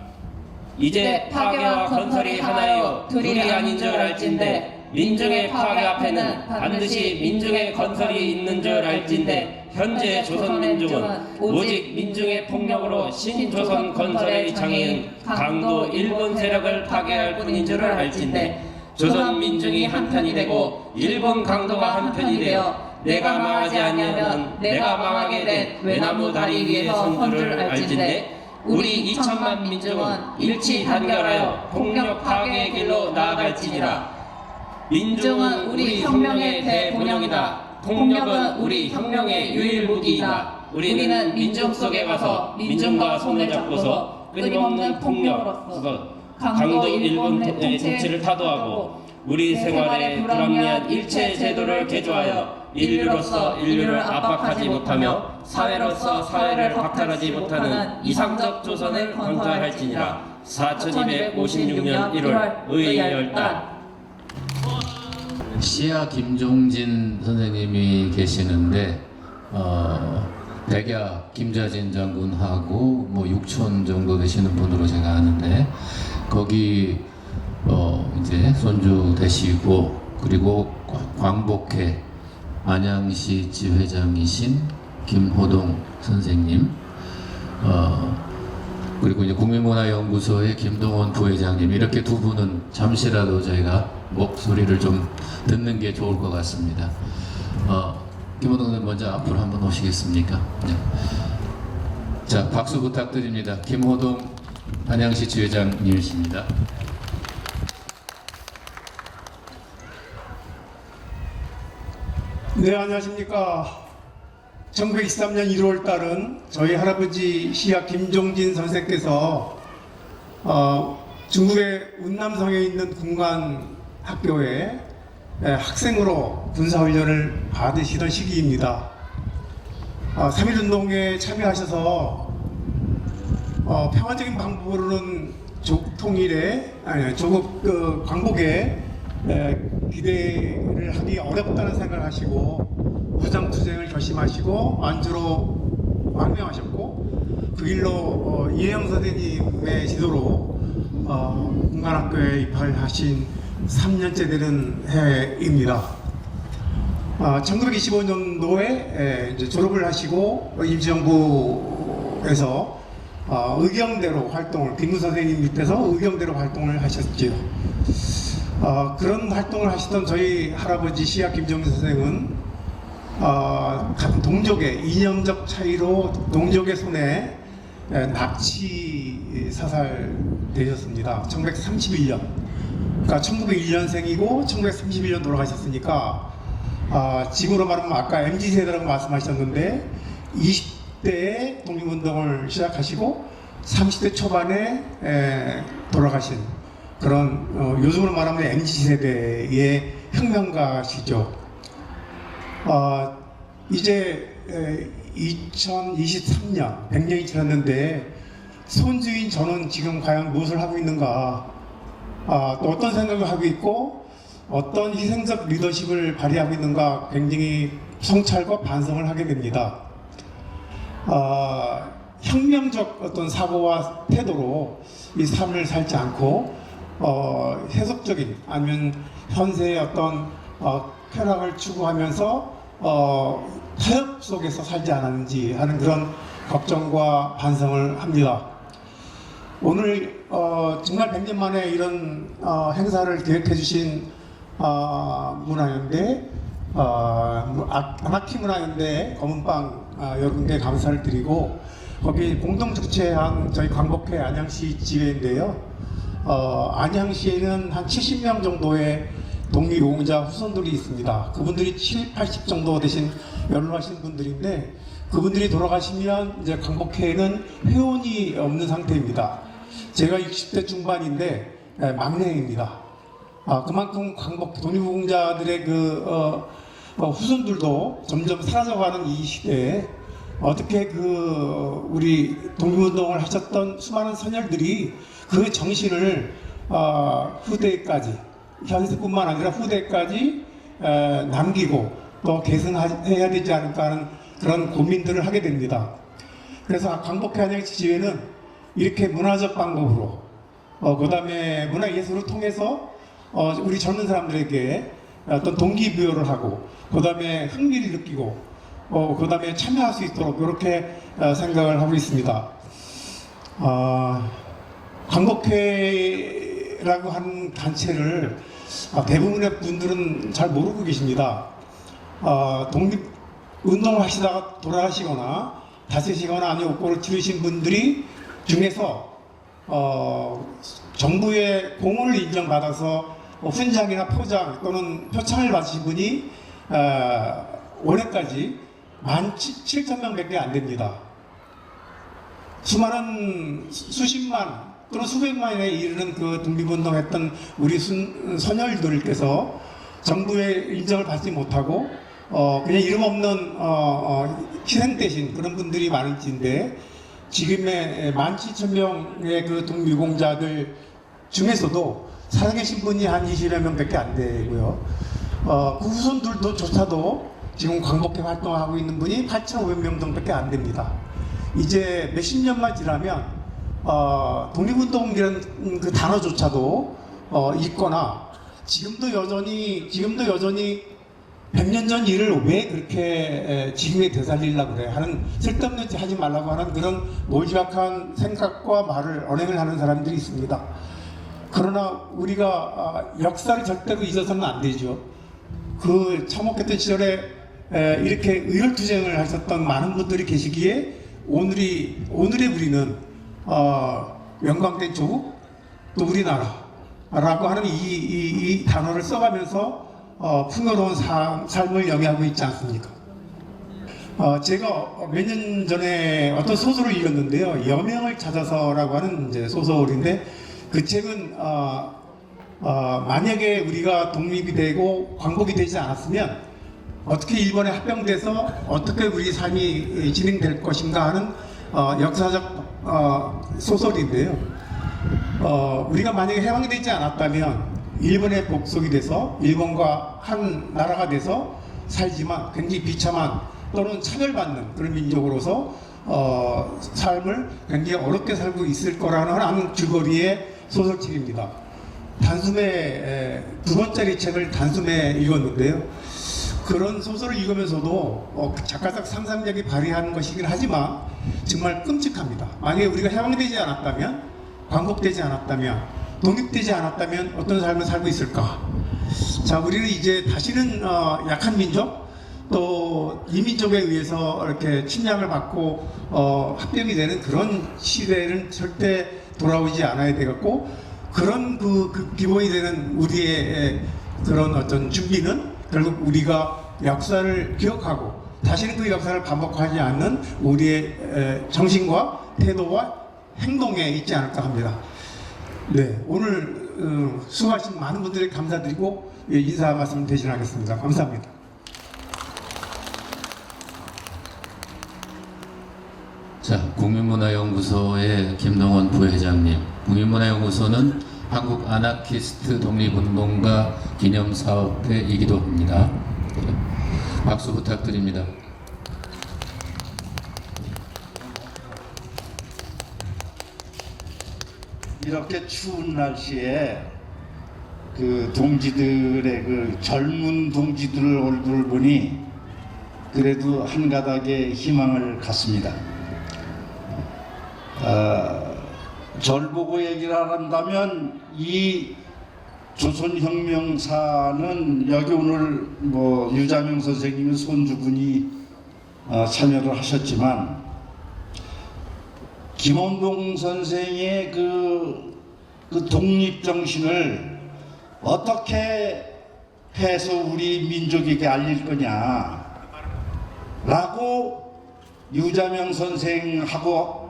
이제 파괴와 건설이 하나요 둘이 아닌 줄 알진대 민중의 파괴 앞에는 반드시 민중의 건설이 있는 줄 알진대 현재 조선민중은 오직 민중의 폭력으로 신조선 건설의 장애인 강도 일본 세력을 파괴할 뿐인 줄을 알진대 조선민중이 한편이 되고 일본 강도가 한편이 되어 내가 망하지 아니하면 내가 망하게 된 외나무 다리 위에 선 줄을 알진대 우리 2천만 민중은 일치 단결하여 폭력 파괴의 길로 나아갈지니라. 민중은 우리 혁명의 대본영이다. 폭력은 우리 혁명의 유일무기이다. 우리는 민중 속에 가서 민중과 손을 잡고서 끊임없는 폭력으로서 강도 일본의 통치를 타도하고 우리 생활에 불합리한 일체 제도를 개조하여 인류로서 인류를 압박하지 못하며 사회로서 사회를 박탈하지 못하는 이상적 조선을 건설할지니라. 4256년 1월 의열단. 시야 김종진 선생님이 계시는데 백야 김자진 장군하고 뭐 6촌 정도 되시는 분으로 제가 아는데 거기 이제 손주 되시고 그리고 광복회 안양시 지회장이신 김호동 선생님 그리고 이제 국민문화연구소의 김동원 부회장님 이렇게 두 분은 잠시라도 저희가 목소리를 좀 듣는 게 좋을 것 같습니다. 김호동 선생님 먼저 앞으로 한번 오시겠습니까? 네. 자, 박수 부탁드립니다. 김호동 안양시 지회장님이십니다. 네, 안녕하십니까. 1923년 1월 달은 저희 할아버지 시약 김종진 선생께서 중국의 운남성에 있는 군관학교에 학생으로 군사훈련을 받으시던 시기입니다. 3.1운동에 참여하셔서 평화적인 방법으로는 조국 통일에 조국 광복에 기대를 하기 어렵다는 생각을 하시고 무장투쟁을 결심하시고 만주로 망명하셨고 그 길로 이혜영 선생님의 지도로 군관학교에 입학을 하신 3년째 되는 해입니다. 1925년도에 이제 졸업을 하시고 임시정부에서 의경대로 활동을 김구 선생님 밑에서 의경대로 활동을 하셨지요. 그런 활동을 하시던 저희 할아버지 시약 김종진 선생은 같은 동족의 이념적 차이로 동족의 손에 납치 사살되셨습니다. 1931년. 그러니까 1901년생이고 1931년 돌아가셨으니까 지금으로 말하면 아까 MZ세대라고 말씀하셨는데 20대에 독립운동을 시작하시고 30대 초반에 돌아가신 그런 요즘으로 말하면 MZ세대의 혁명가시죠. 이제 2023년 100년이 지났는데 손주인 저는 지금 과연 무엇을 하고 있는가, 또 어떤 생각을 하고 있고 어떤 희생적 리더십을 발휘하고 있는가 굉장히 성찰과 반성을 하게 됩니다. 혁명적 어떤 사고와 태도로 이 삶을 살지 않고 세속적인 아니면 현세의 어떤 쾌락을 추구하면서 타협 속에서 살지 않았는지 하는 그런 걱정과 반성을 합니다. 오늘 정말 100년 만에 이런 행사를 기획해 주신 문화연대 아나키문화연대 검은빵 여러분께 감사를 드리고 거기 공동 주최한 저희 광복회 안양시 지회인데요. 안양시에는 한 70명 정도의 독립운동자 후손들이 있습니다. 그분들이 70, 80 정도 되신 연로하신 분들인데 그분들이 돌아가시면 이제 광복회에는 회원이 없는 상태입니다. 제가 60대 중반인데 막내입니다. 그만큼 광복 독립운동자들의 후손들도 점점 사라져가는 이 시대에 어떻게 우리 독립운동을 하셨던 수많은 선열들이 그 정신을 후대까지 현세뿐만 아니라 후대까지 남기고 또 개선해야 되지 않을까 하는 그런 고민들을 하게 됩니다. 그래서 광복회 한양 지지회는 이렇게 문화적 방법으로 그 다음에 문화예술을 통해서 우리 젊은 사람들에게 어떤 동기부여를 하고 그 다음에 흥미를 느끼고 그 다음에 참여할 수 있도록 이렇게 생각을 하고 있습니다. 광복회라고 하는 단체를 대부분의 분들은 잘 모르고 계십니다. 독립운동을 하시다가 돌아가시거나 다치시거나 아니면 옥고를 치르신 분들이 중에서 정부의 공헌을 인정받아서 훈장이나 포장 또는 표창을 받으신 분이 올해까지 17,000명밖에 안 됩니다. 수십만 또는 수백만에 이르는 그 독립운동했던 우리 선열들께서 정부의 인정을 받지 못하고 그냥 이름 없는 희생되신 그런 분들이 많은지인데 지금의 17,000명의 그 독립유공자들 중에서도 살아계신 분이 한 20여 명밖에 안 되고요. 그 후손들조차도 지금 광복회 활동하고 있는 분이 8,500명 정도밖에 안 됩니다. 이제 몇십 년만 지나면 독립운동이라는 그 단어조차도 잊거나 지금도 여전히 100년 전 일을 왜 그렇게 지금에 되살리려고 그래 하는 쓸데없는 짓 하지 말라고 하는 그런 몰지각한 생각과 말을 언행을 하는 사람들이 있습니다. 그러나 우리가 역사를 절대로 잊어서는 안 되죠. 그 참혹했던 시절에 이렇게 의열투쟁을 하셨던 많은 분들이 계시기에 오늘의 우리는 영광된 조국 또 우리나라라고 하는 이 단어를 써가면서 풍요로운 삶을 영위하고 있지 않습니까? 제가 몇 년 전에 어떤 소설을 읽었는데요. 여명을 찾아서라고 하는 이제 소설인데 그 책은 만약에 우리가 독립이 되고 광복이 되지 않았으면 어떻게 일본에 합병돼서 어떻게 우리 삶이 진행될 것인가 하는 역사적 소설인데요. 우리가 만약에 해방이 되지 않았다면 일본에 복속이 돼서 일본과 한 나라가 돼서 살지만 굉장히 비참한 또는 차별받는 그런 민족으로서 삶을 굉장히 어렵게 살고 있을 거라는 줄거리의 소설책입니다. 단숨에 2권짜리 책을 단숨에 읽었는데요. 그런 소설을 읽으면서도 작가적 상상력이 발휘하는 것이긴 하지만 정말 끔찍합니다. 만약에 우리가 해방되지 않았다면, 광복되지 않았다면, 독립되지 않았다면 어떤 삶을 살고 있을까? 자, 우리는 이제 다시는 약한 민족, 또 이민족에 의해서 이렇게 침략을 받고 합병이 되는 그런 시대는 절대 돌아오지 않아야 되겠고, 그런 그 기본이 되는 우리의 그런 어떤 준비는 결국 우리가 역사를 기억하고 다시는 그 역사를 반복하지 않는 우리의 정신과 태도와 행동에 있지 않을까 합니다. 네, 오늘 수고하신 많은 분들에게 감사드리고 인사 말씀 대신하겠습니다. 감사합니다. 자, 국민문화연구소의 김동원 부회장님. 국민문화연구소는 한국 아나키스트 독립운동가 기념사업회이기도 합니다. 박수 부탁드립니다. 이렇게 추운 날씨에 그 동지들의 그 젊은 동지들 얼굴을 보니 그래도 한 가닥의 희망을 갖습니다. 절 보고 얘기를 한다면 이 조선혁명사는 여기 오늘 뭐 유자명 선생님의 손주분이 참여를 하셨지만 김원봉 선생의 그 독립정신을 어떻게 해서 우리 민족에게 알릴 거냐 라고 유자명 선생하고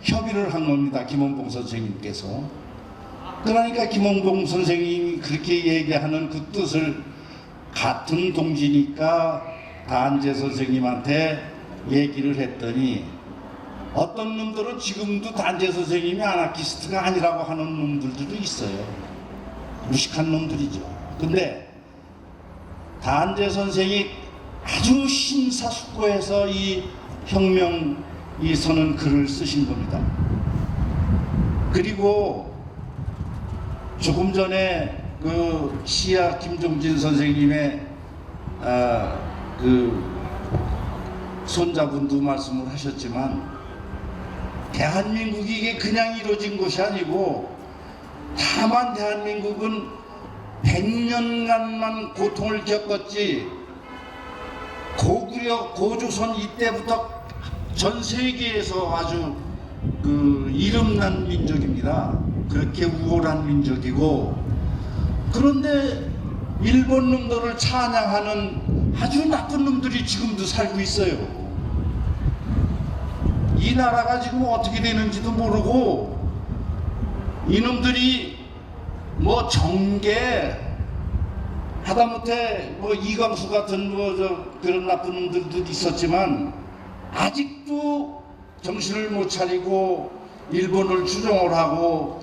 협의를 한 겁니다. 김원봉 선생님께서. 그러니까 김원봉 선생님이 그렇게 얘기하는 그 뜻을 같은 동지니까 단재 선생님한테 얘기를 했더니 어떤 놈들은 지금도 단재 선생님이 아나키스트가 아니라고 하는 놈들도 있어요. 무식한 놈들이죠. 근데 단재 선생이 아주 심사숙고해서 이 혁명 이 선언 글을 쓰신 겁니다. 그리고 조금 전에 그 시야 김종진 선생님의 그 손자분도 말씀을 하셨지만 대한민국이 이게 그냥 이루어진 것이 아니고 다만 대한민국은 100년간만 고통을 겪었지 고구려 고조선 이때부터 전 세계에서 아주 그 이름난 민족입니다. 그렇게 우월한 민족이고 그런데 일본 놈들을 찬양하는 아주 나쁜 놈들이 지금도 살고 있어요. 이 나라가 지금 어떻게 되는지도 모르고 이놈들이 뭐 정계 하다못해 뭐 이광수 같은 뭐 그런 나쁜 놈들도 있었지만 아직도 정신을 못 차리고 일본을 추종을 하고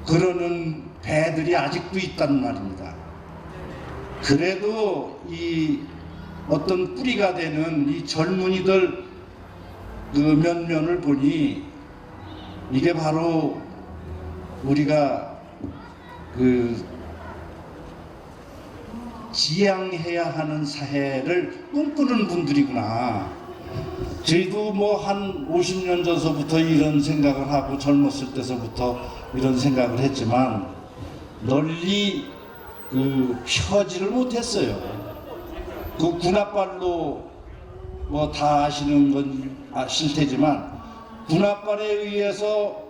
그러는 배들이 아직도 있단 말입니다. 그래도 이 어떤 뿌리가 되는 이 젊은이들 그 면면을 보니 이게 바로 우리가 그 지향해야 하는 사회를 꿈꾸는 분들이구나. 저희도 뭐 한 50년 전서부터 이런 생각을 하고 젊었을 때서부터 이런 생각을 했지만 널리 그 펴지를 못했어요. 그 군합발로 뭐 다 아시는 건 아실 테지만 군합발에 의해서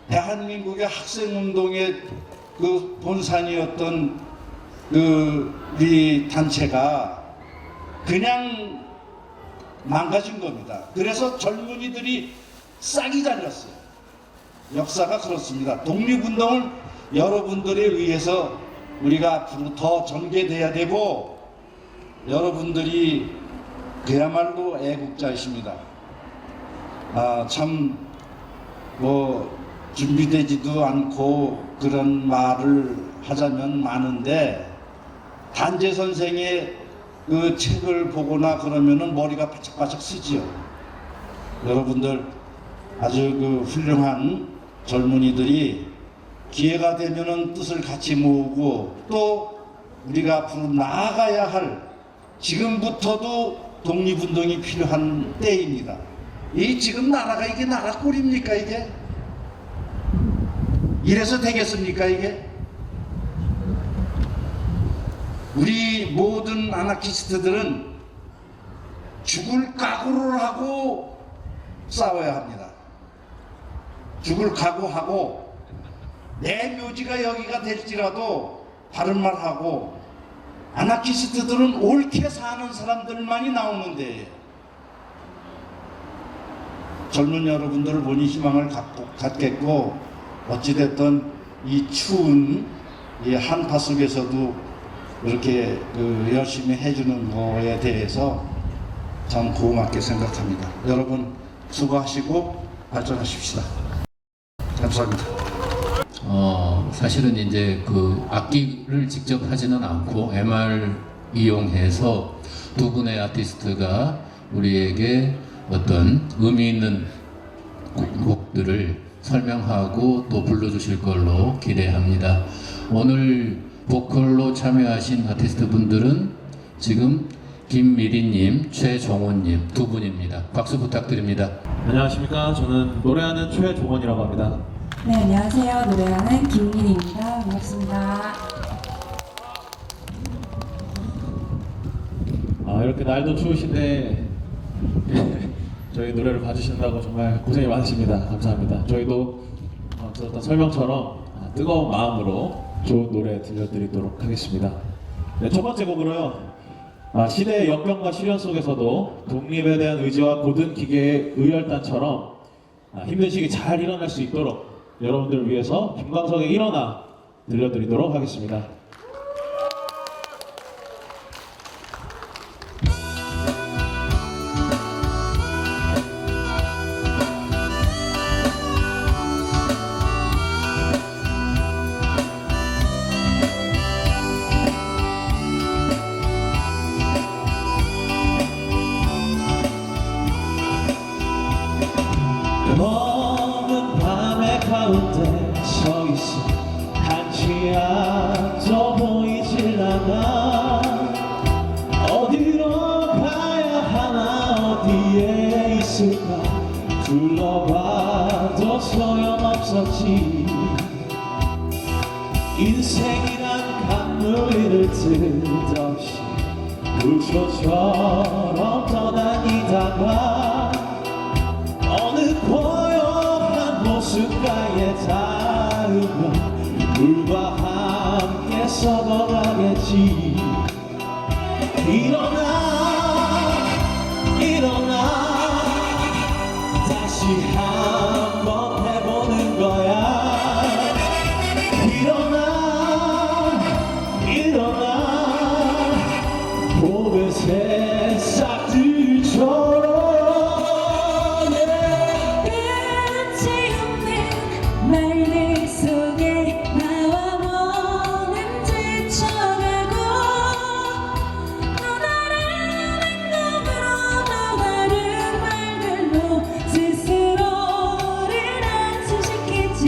대한민국의 학생운동의 그 본산이었던 이 단체가 그냥 망가진 겁니다. 그래서 젊은이들이 싹이 잘렸어요. 역사가 그렇습니다. 독립운동을 여러분들에 의해서 우리가 앞으로 더 전개돼야 되고 여러분들이 그야말로 애국자이십니다. 참 뭐 준비되지도 않고 그런 말을 하자면 많은데 단재 선생의 그 책을 보거나 그러면은 머리가 바짝바짝 쓰지요. 여러분들 아주 그 훌륭한 젊은이들이 기회가 되면은 뜻을 같이 모으고 또 우리가 앞으로 나아가야 할 지금부터도 독립운동이 필요한 때입니다. 이 지금 나라가 이게 나라 꼴입니까 이게? 이래서 되겠습니까 이게? 우리 모든 아나키스트들은 죽을 각오를 하고 싸워야 합니다. 죽을 각오하고 내 묘지가 여기가 될지라도 바른 말 하고 아나키스트들은 옳게 사는 사람들만이 나오는데 젊은 여러분들을 보니 희망을 갖겠고 어찌됐든 이 추운 이 한파 속에서도 이렇게 열심히 해주는 거에 대해서 참 고맙게 생각합니다. 여러분 수고하시고 발전하십시다. 감사합니다. 사실은 이제 그 악기를 직접 하지는 않고 MR 이용해서 두 분의 아티스트가 우리에게 어떤 의미 있는 곡들을 설명하고 또 불러주실 걸로 기대합니다. 오늘 보컬로 참여하신 아티스트 분들은 지금 김미리님, 최종원님 두 분입니다. 박수 부탁드립니다. 안녕하십니까. 저는 노래하는 최종원이라고 합니다. 네, 안녕하세요. 노래하는 김민희입니다. 반갑습니다. 이렇게 날도 추우신데 저희 노래를 봐주신다고 정말 고생이 많으십니다. 감사합니다. 저희도 들었던 설명처럼 뜨거운 마음으로 좋은 노래 들려드리도록 하겠습니다. 네, 첫 번째 곡으로요. 시대의 역병과 시련 속에서도 독립에 대한 의지와 고든 기계의 의열단처럼 힘든 시기 잘 일어날 수 있도록 여러분들을 위해서 김광석의 일어나 들려드리도록 하겠습니다. 어디에 있을까 둘러봐도 소용없었지. 인생이란 강물을 뜻없이 불초처럼 떠다니다가 어느 고요한 호숫가에 닿으면 물과 함께 썩어가겠지. 일어나 일어나 다시 한번 해보는 거야. 일어나 일어나 봄의 새싹들처럼. 끝이 없는 말들 속에 나와 너는 지쳐가고 또 다른 행동으로 또 다른 말들로 스스로를 안심시키지.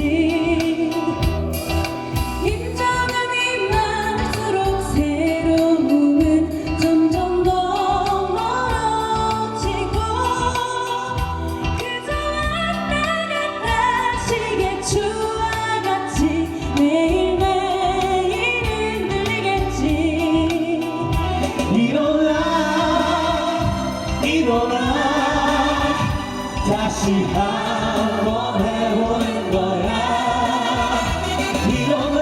인정함이 많을수록 새로움은 점점 더 멀어지고 그저 왔다 갔다 시계추와 같이 매일매일 흔들리겠지. 일어나 일어나 다시 한번 해보는 거야. 일어나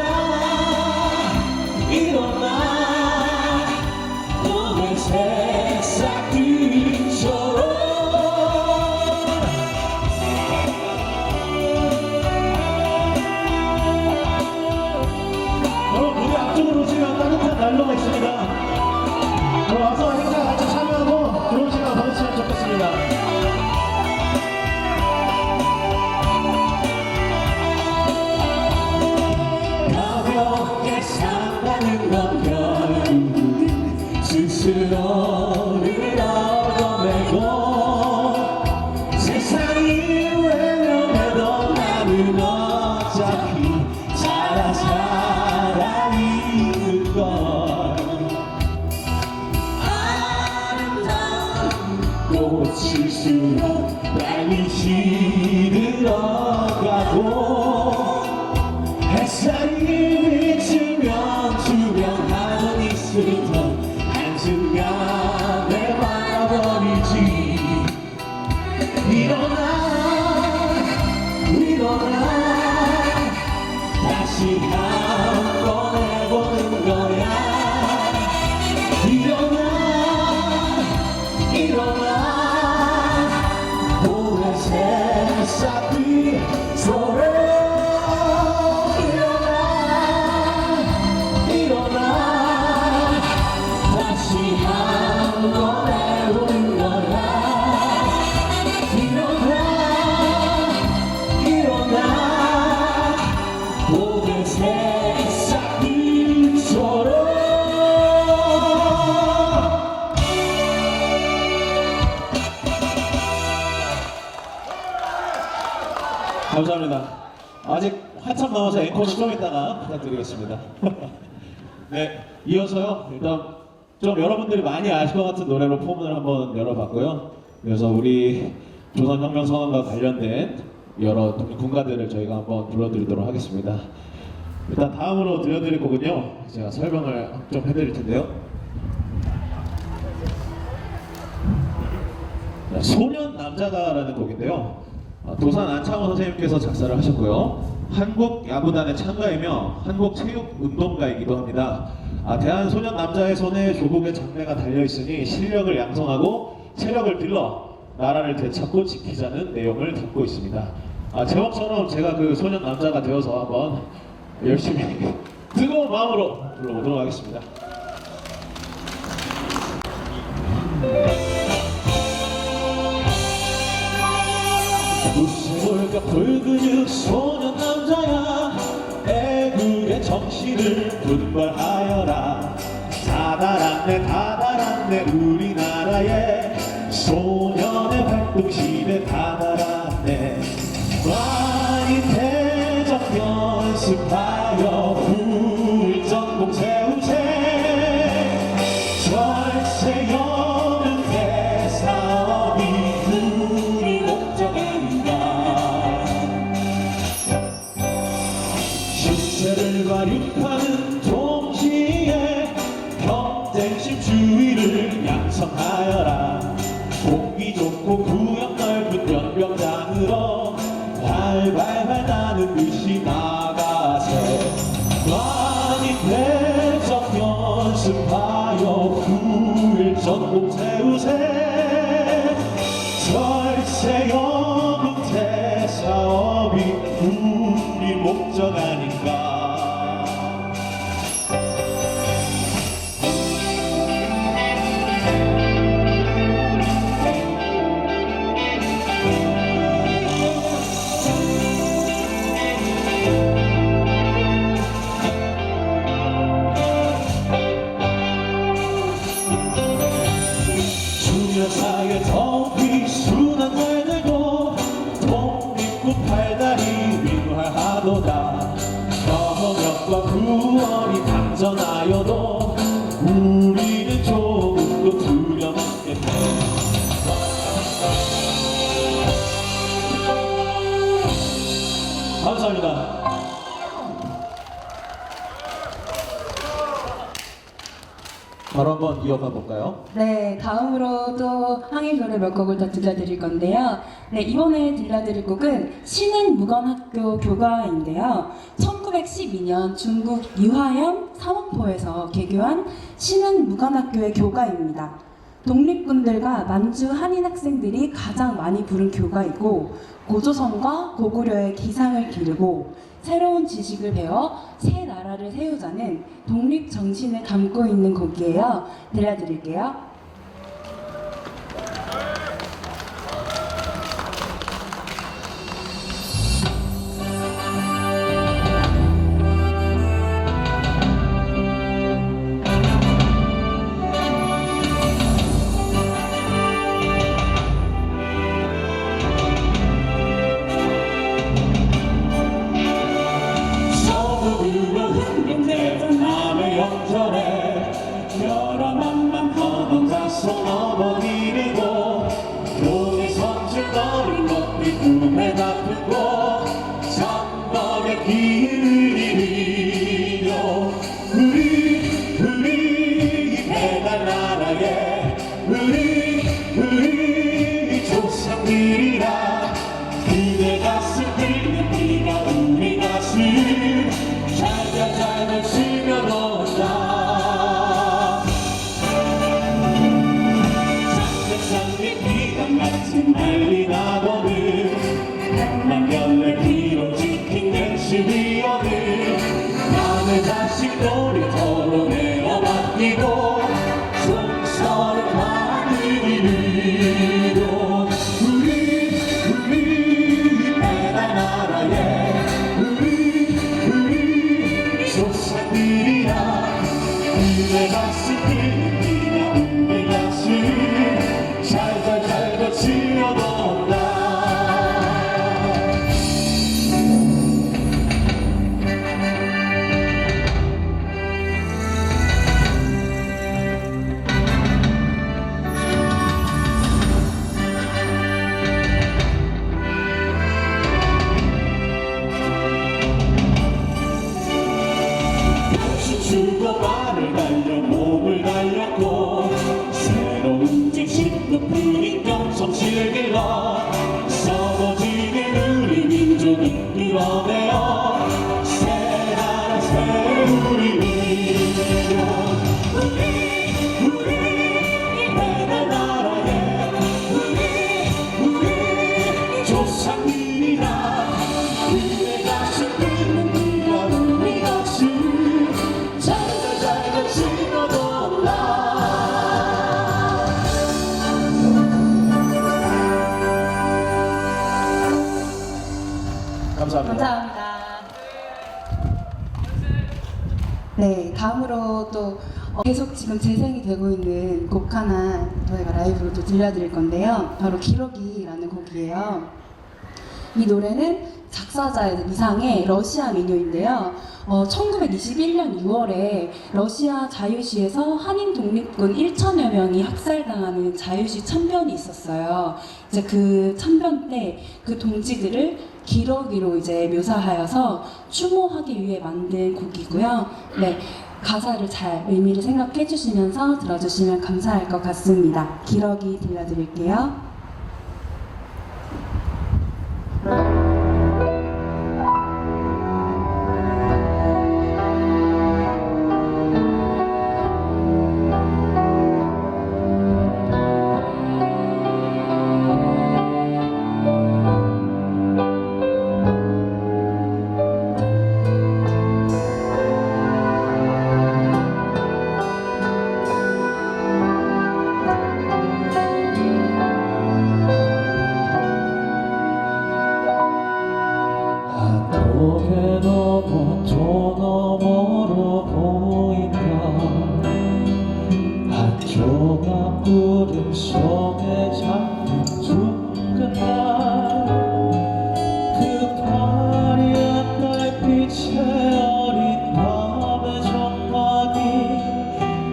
일어나 봄의 새싹들처럼. 여러분 무대 앞쪽으로 오시면 따뜻한 난로가 있습니다. 와서 행사 같이 참여하고 좋은 시간 보내시면 좋겠습니다. 가볍게 산다는 건 결국은 스스로를 얻어내고 세상이 외면해도 나는 어차피 살아 있는 걸. 꽃일수록 빨리 시들어가고 햇살이 비추면 투명하던 이슬도 한순간에 말아버리지. 일어나 일어나 다시 한번 해보는 거야. 일어나 일어나 봄의 새싹들처럼. 일어나 일어나 다시 한번 해보는 거야. 일어나 일어나 봄의 새싹들처럼. 감사합니다. 아직 한참 남아서 앵콜은 좀 이따가 부탁드리겠습니다. 네, 이어서요. 일단 좀 여러분들이 많이 아실 것 같은 노래로 포문을 한번 열어봤고요. 그래서 우리 조선혁명선언과 관련된 여러 군가들을 저희가 한번 불러드리도록 하겠습니다. 일단 다음으로 들려드릴 곡은요. 제가 설명을 좀 해드릴 텐데요. 소년 남자다라는 곡인데요. 도산 안창호 선생님께서 작사를 하셨고요. 한국 야구단의 창가이며 한국 체육 운동가이기도 합니다. 대한소년 남자의 손에 조국의 장래가 달려 있으니 실력을 양성하고 체력을 길러 나라를 되찾고 지키자는 내용을 담고 있습니다. 제목처럼 제가 그 소년 남자가 되어서 한번 열심히 뜨거운 마음으로 불러보도록 하겠습니다. 무슨 뭘까 불근육 소년 남자야 애국의 정신을 분발하여라. 다달았네 우리나라의 소년의 활동심에 다달았네. 많이 대적 연습하여 불전공 세우세 절세 여는 대사업이 공기 좋고 구역 넓은 연병장으로 활활활 나는 듯이 나가세 많이 대적 연습하여 후일 전국 세우세 절세 여부태 사업이 우리 목적 아닌가 주여사의 더위 순한 날 들고 독립국 팔다리 위활하도다 경력과 구원이 당전하여도 우리는 조금도 두려움겠네 감사합니다. 바로 한번 이어가 볼까요? 네, 다음으로 또 항일 노래 몇 곡을 더 들려드릴 건데요. 네, 이번에 들려드릴 곡은 신흥무관학교 교가인데요. 1912년 중국 유하현 사원포에서 개교한 신흥무관학교의 교가입니다. 독립군들과 만주 한인 학생들이 가장 많이 부른 교가이고 고조선과 고구려의 기상을 기르고 새로운 지식을 배워 새 나라를 세우자는 독립 정신을 담고 있는 곡이에요. 들려드릴게요. 남의 영전에 여러 만만 퍼져서 넘어지고 용의 선줄 너린 것들 꿈에 닿고 전복의 길을 잃으려 우리 배달 나라에 우리 조상들이라 그대 가슴 끓는 비가 우리 가슴 잘잘 스며놓는다 장대상의 비가 같은 난리 나거든 한만년의 기록 지킨 연습이거든 남의 자식 놀이터로 내어 맡기고 총선을 하늘이로 우리 배달 나라에 조상들이라 그대 가슴 뛰는 우리 가슴 잘잘 거칠어놓는다 주고 발을 달려 몸을 달렸고 새로운 지식 높은 인격 정신을 길러 썩어지는 우리 민족을 끌어내어 새 나라 새 우리를 우리 배달 나라에 우리 조상들이라 그대 가슴 끓는 비가 우리 가슴 감사합니다. 네, 다음으로 또 계속 지금 재생이 되고 있는 곡 하나 저희가 라이브로 또 들려드릴 건데요. 바로 기러기라는 곡이에요. 이 노래는 작사자의 이상의 러시아 민요인데요. 1921년 6월에 러시아 자유시에서 한인 독립군 1천여 명이 학살당하는 자유시 참변이 있었어요. 이제 그 참변 때 그 동지들을 기러기로 이제 묘사하여서 추모하기 위해 만든 곡이고요. 네, 가사를 잘 의미를 생각해 주시면서 들어주시면 감사할 것 같습니다. 기러기 들려드릴게요. 고개 넘어 저 너머로 보인다. 한쪽 앞구름 속에 잠긴 둥근 날, 그 파리한 달빛에 어린 밤의 정막이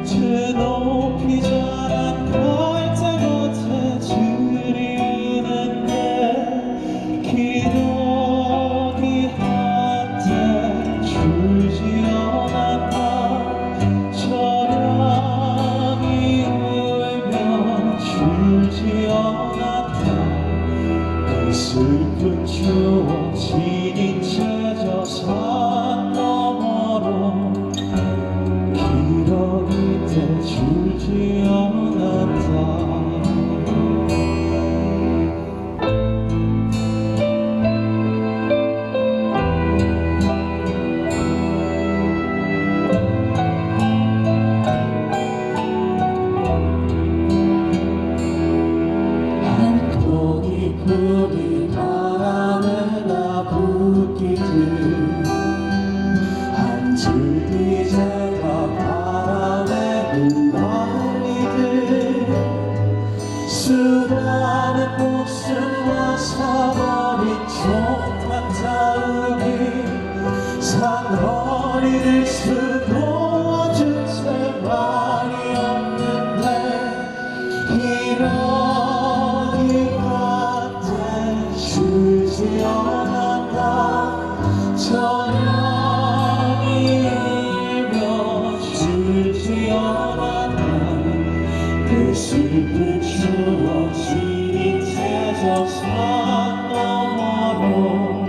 저 높이 자란 갈대 곁에 들이우는데 기러기 한테 줄지 않았나. 저량이 울며 줄지 않았나. 그 슬픈 추억 지닌 채저 산 너머로 기러기 때 줄지 않았다. 한통이 풀이 바람에 나 붓기듯 한 줄기 새가 바람에 흩날리듯 수많은 목숨과 사버린 촉한 자욱이 상거리를 수놓아준 채 말이 없는데 기러기 같은 줄지 않았나. 저량이 울며 줄지 않았나. 그 슬픈 추억 지닌 채저 산 너머로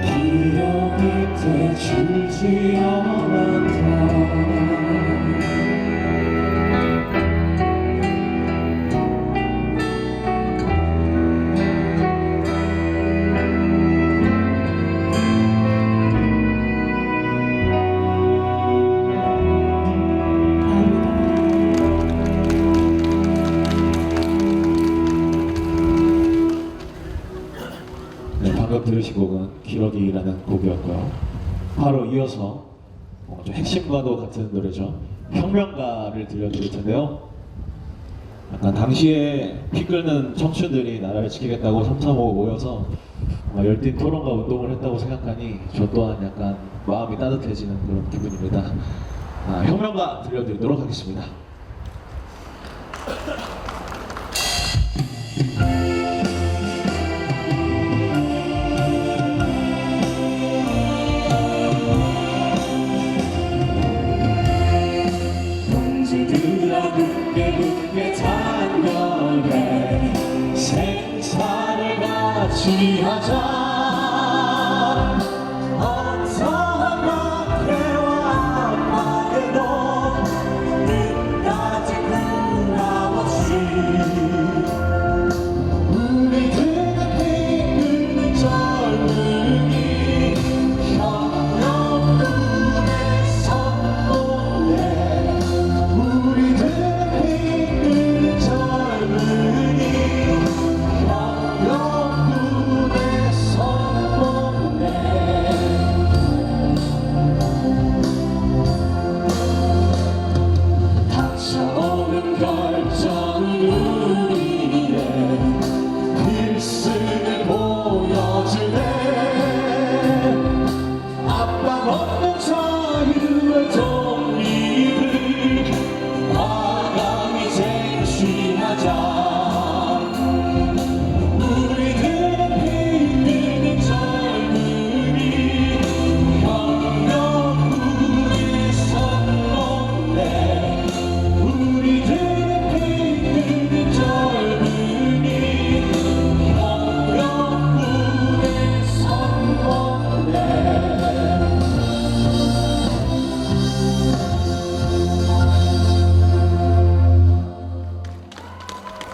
기러기 때 줄지 않았다. 네, 방금 들으신 곡은 기러기라는 곡이었고요. 바로 이어서 좀 핵심과도 같은 노래죠. 혁명가를 들려드릴 텐데요. 약간 당시에 피 끓는 청춘들이 나라를 지키겠다고 삼삼오오 모여서 열띤 토론과 운동을 했다고 생각하니 저 또한 약간 마음이 따뜻해지는 그런 기분입니다. 혁명가 들려드리도록 하겠습니다. 동지들아 굳게 굳게 단결해 생사를 같이 하자. 어떠한 박해와 압박에도 끝까지 변함없이 우리들은 이끄는 젊은이 혁명군의 선봉에 우리들은 이끄는 젊은이 혁명군의 선봉에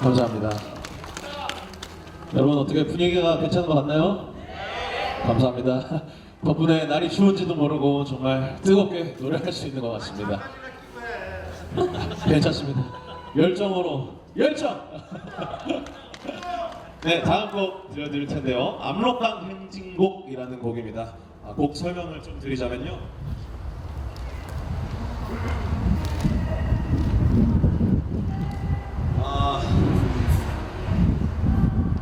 감사합니다. 여러분 어떻게 분위기가 괜찮은 것 같나요? 감사합니다. 덕분에 날이 추운지도 모르고 정말 뜨겁게 노래할 수 있는 것 같습니다. 괜찮습니다. 열정으로 열정! 네, 다음 곡 들려드릴 텐데요. 압록강 행진곡이라는 곡입니다. 곡 설명을 좀 드리자면요.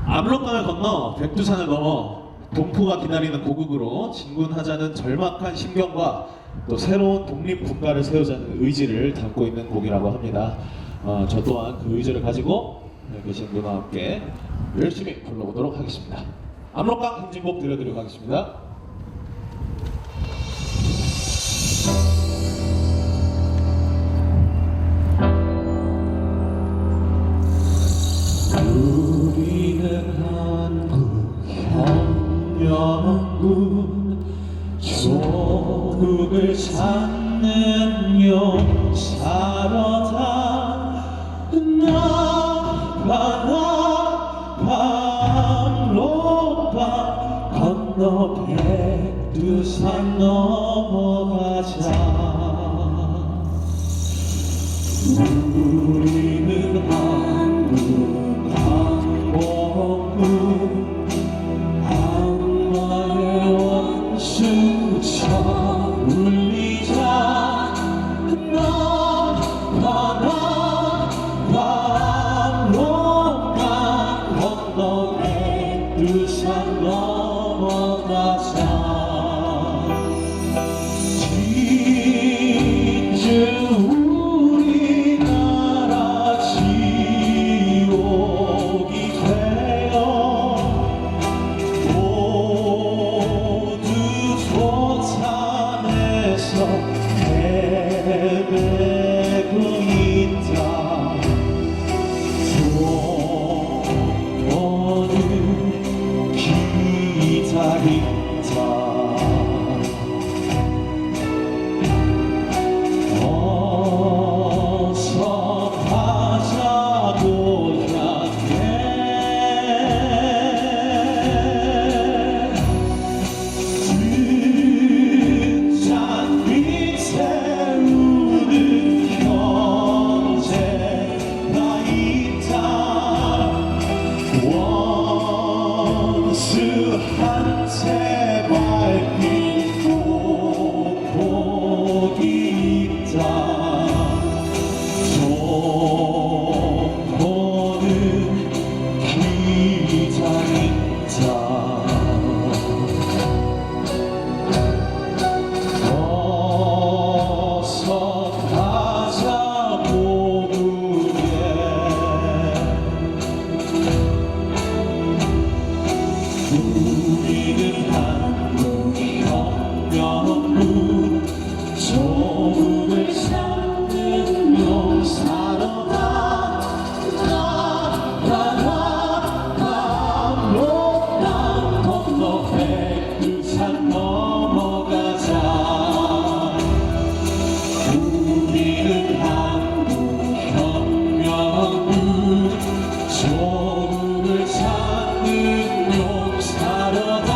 압록강을 건너 백두산을 넘어 동포가 기다리는 고국으로 진군하자는 절박한 심경과 또 새로운 독립국가를 세우자는 의지를 담고 있는 곡이라고 합니다. 저 또한 그 의지를 가지고 여기 계신 분과 함께 열심히 불러보도록 하겠습니다. 압록강 행진곡 들려드리도록 하겠습니다. 우리는 한국 혁명군 조국을 찾는 용사로다. 나가 압록강 건너 백두산 넘어가자. 우리는 한국 항복군 악마의 원수처 울리자. 나가 압록강 건너 백두산 넘어가자. 원수한테 발길 꼭복이 있다. 동포는 기다린다. 어서 가자 고국에. 우리는 한국 혁명군 조국을 찾는 용사로다. 나가라 압록강 건너 백두산 넘어가자. 우리는 한국 혁명군 조국을 찾는 용사로다.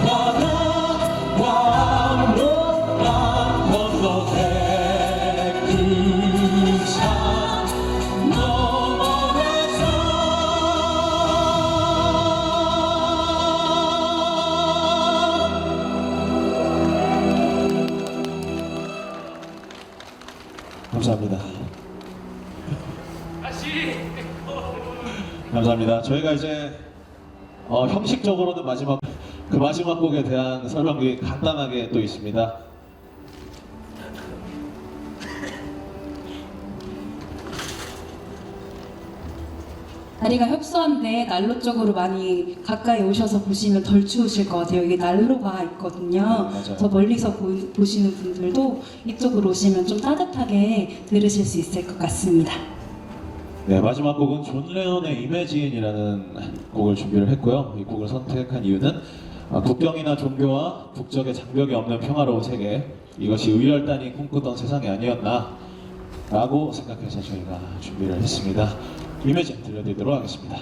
나가라 압록강 건너 백두산 넘어가자. 감사합니다. 감사합니다. 저희가 이제 형식적으로는 마지막 곡에 대한 설명이 간단하게 또 있습니다. 다리가 협소한데 난로 쪽으로 많이 가까이 오셔서 보시면 덜 추우실 것 같아요. 여기 난로가 있거든요. 맞아요. 저 멀리서 보시는 분들도 이쪽으로 오시면 좀 따뜻하게 들으실 수 있을 것 같습니다. 네, 마지막 곡은 존 레논의 이매진이라는 곡을 준비를 했고요. 이 곡을 선택한 이유는 국경이나 종교와 국적의 장벽이 없는 평화로운 세계, 이것이 의열단이 꿈꾸던 세상이 아니었나. 라고 생각해서 저희가 준비를 했습니다. 이미지 들려드리도록 하겠습니다.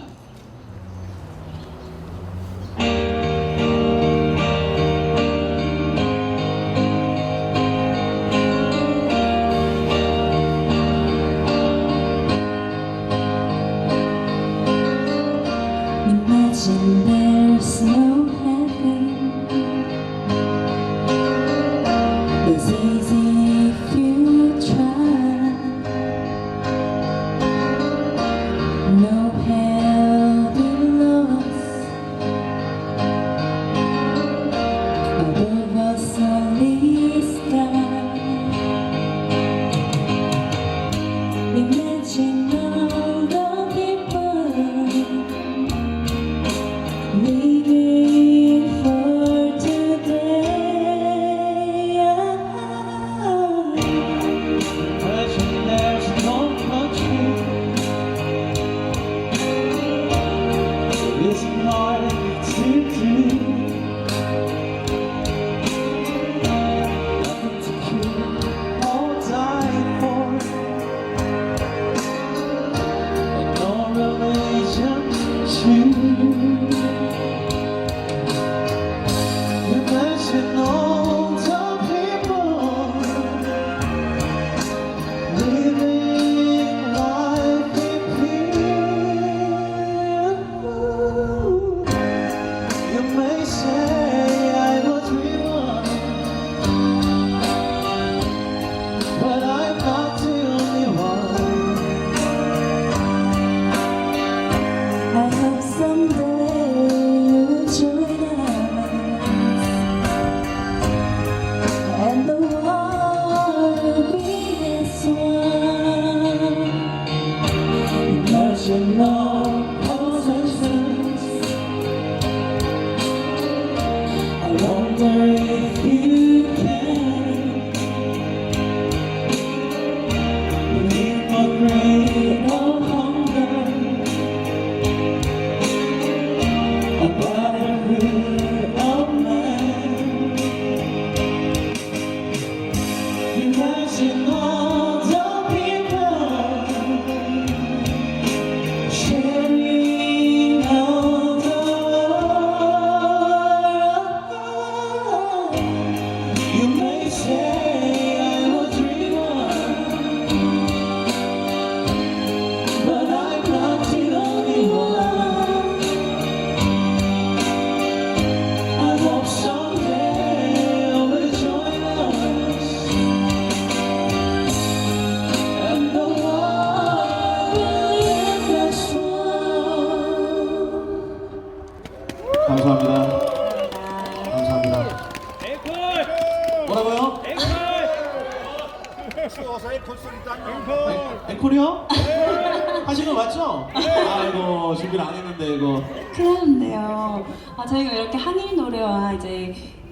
Imagine there's no heaven. It's easy if you try. No hell below us. Above us only sky. Imagine all the people living for today. Imagine there's no country. It isn't hard to do. Nothing to kill or die for. And no religion to. Imagine all the people living life in fear. You may say I was real, but I'm not the only one. I hope someday you'll join us, and the world will be as one. Imagine all possessions. I wonder if you can believe a great hunger. A brotherhood of man. Imagine all the people sharing all the world. You may say I was reborn, but I'm not the only one. I hope someday you'll join us, and the world will live as one. 감사합니다. 감사합니다. 뭐라고요? 앵콜이요? 하신 거 맞죠? 아이고 준비를 안 했는데 이거. 큰일 났네요. 저희가 이렇게 한일 노래와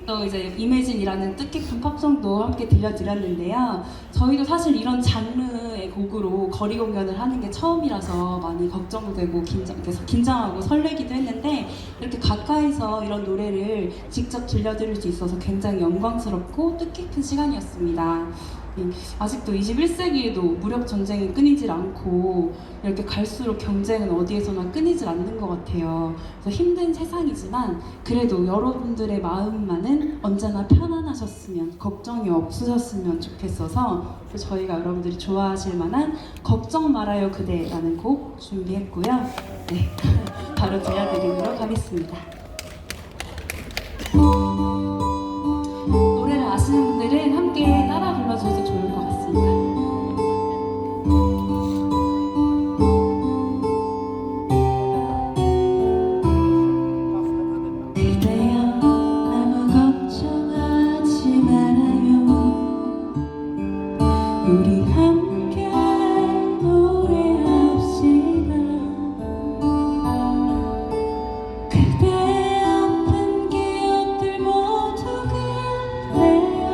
또 이매진이라는 뜻깊은 팝송도 함께 들려드렸는데요. 저희도 사실 이런 장르의 곡으로 거리 공연을 하는 게 처음이라서 많이 걱정되고 긴장하고 설레기도 했는데, 이렇게 가까이서 이런 노래를 직접 들려드릴 수 있어서 굉장히 영광스럽고 뜻깊은 시간이었습니다. 아직도 21세기에도 무력 전쟁이 끊이질 않고 이렇게 갈수록 경쟁은 어디에서나 끊이질 않는 것 같아요. 그래서 힘든 세상이지만 그래도 여러분들의 마음만은 언제나 편안하셨으면, 걱정이 없으셨으면 좋겠어서 저희가 여러분들이 좋아하실 만한 걱정 말아요 그대라는 곡 준비했고요. 네, 바로 들려드리도록 하겠습니다. 노래를 아시는 분들은 함께 따라 불러주셔도 좋을 것 같습니다. 그대여 아무 걱정하지 말아요. 우리 함께 노래합시다. 그대 아픈 기억들 모두 그래요.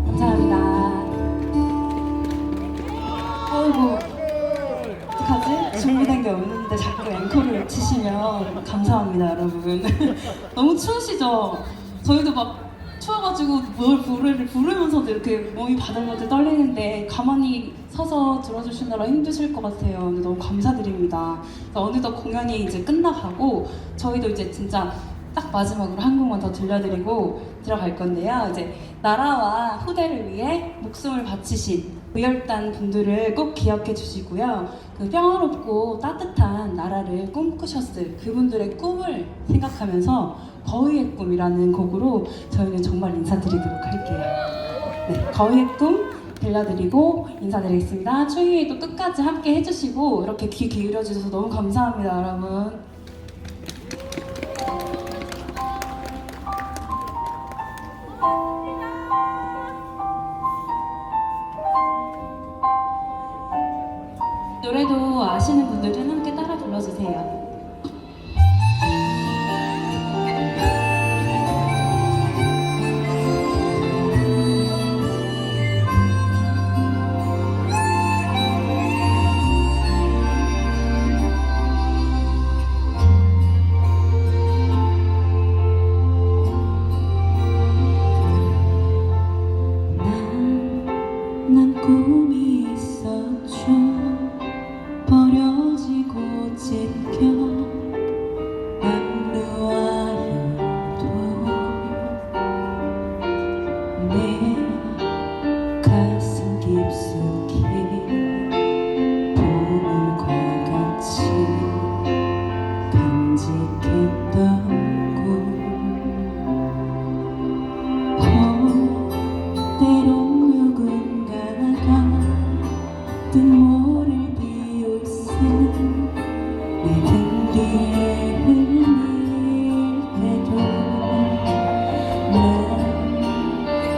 감사합니다. 아이고, 어떡하지? 준비된 게 없는데 자꾸 앵콜을 치시면 감사합니다, 여러분. 너무 추우시죠? 저희도 막 추워가지고 뭘 부르면서도 이렇게 몸이 바들바들 떨리는데 가만히 서서 들어주시느라 힘드실 것 같아요. 근데 너무 감사드립니다. 어느덧 공연이 이제 끝나가고 저희도 이제 진짜 딱 마지막으로 한 곡만 더 들려드리고 들어갈 건데요. 이제 나라와 후대를 위해 목숨을 바치신 의열단 분들을 꼭 기억해 주시고요. 그 평화롭고 따뜻한 나라를 꿈꾸셨을 그분들의 꿈을 생각하면서 거위의 꿈이라는 곡으로 저희는 정말 인사드리도록 할게요. 네, 거위의 꿈 들려드리고 인사드리겠습니다. 추위에도 끝까지 함께 해주시고 이렇게 귀 기울여 주셔서 너무 감사합니다, 여러분. 노래도 아시는 분들은 함께 따라 불러주세요. 난 꿈이 있었죠. 버려지고 찢겨 남루하여도 내 가슴 깊숙이 보물과 같이 간직했던 꿈 때론 누군가가 뜬모를 비웃음 내 등 뒤에 흘릴 때도 난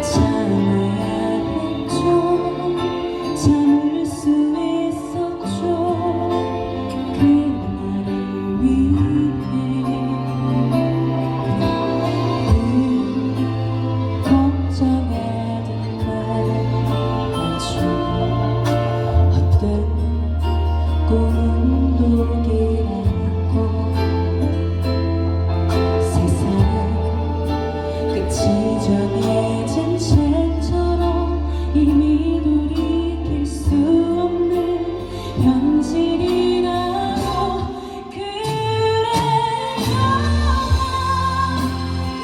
참아야 했죠. 참을 수 있었죠. 그날을 위해 걱정하던 말아줘. 어떤 꿈도 길었고 세상은 끝이 정해진 책처럼 이미 돌이킬 수 없는 현실이라고 그래요.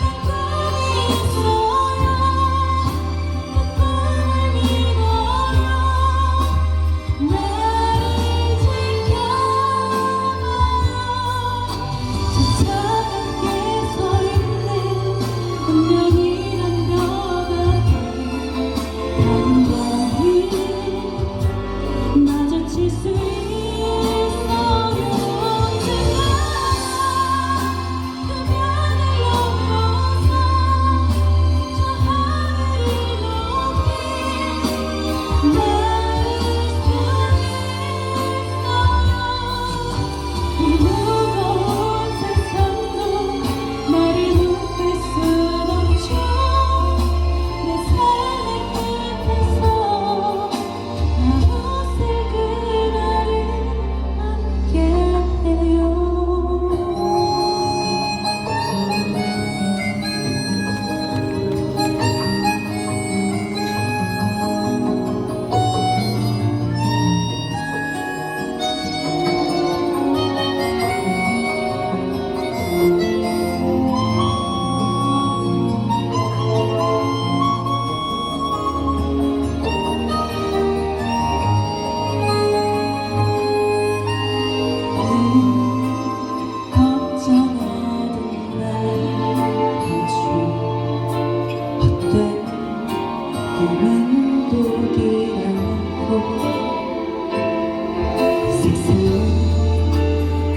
난 꿈이 있어요. 그 꿈을 믿어요. 나를 지켜봐요. 저 차갑게 서 있는 운명이란 벽 앞에 단단히 마주칠 수 있어요. 언젠가 그 벽을 넘어서 저 하늘을 높이 이 무거운 세상도 나를 묶을 순 없죠. 내 삶의 끝에서 나 웃을 그날을 함께해요. 걱정하던 말아줘. 헛된 꿈은 독이라고 세상은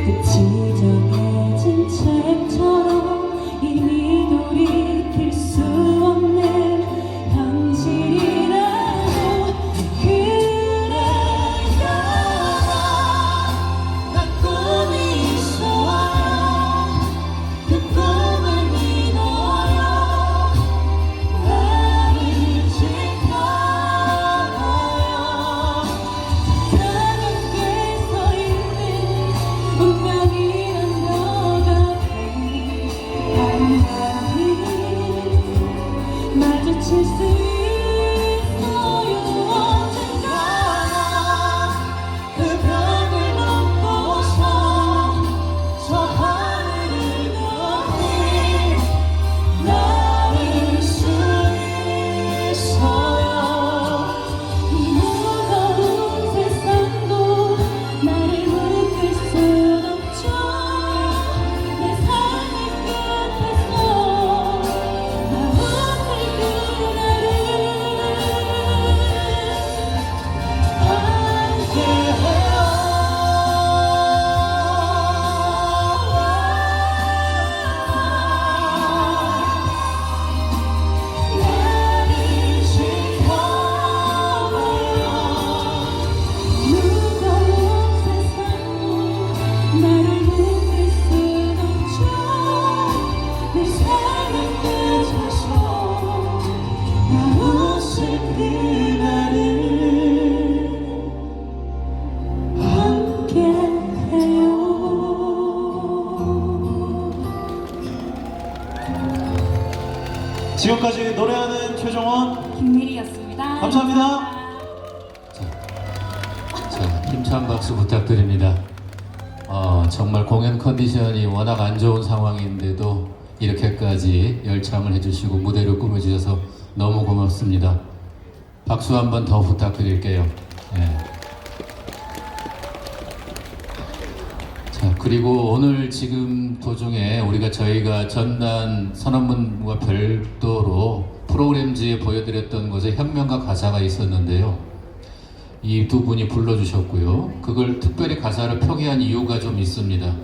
끝이 정해진 책처럼 이미 돌이킬 수 없는 현실이라고 감사합니다. 자, 힘찬 박수 부탁드립니다. 정말 공연 컨디션이 워낙 안 좋은 상황인데도 이렇게까지 열참을 해주시고 무대를 꾸며주셔서 너무 고맙습니다. 박수 한 번 더 부탁드릴게요. 네. 자, 그리고 오늘 지금 도중에 저희가 전단 선언문과 별도로 프로그램지에 보여드렸던 것에 현명과 가사가 있었는데요. 이 두 분이 불러주셨고요. 그걸 특별히 가사를 표기한 이유가 좀 있습니다.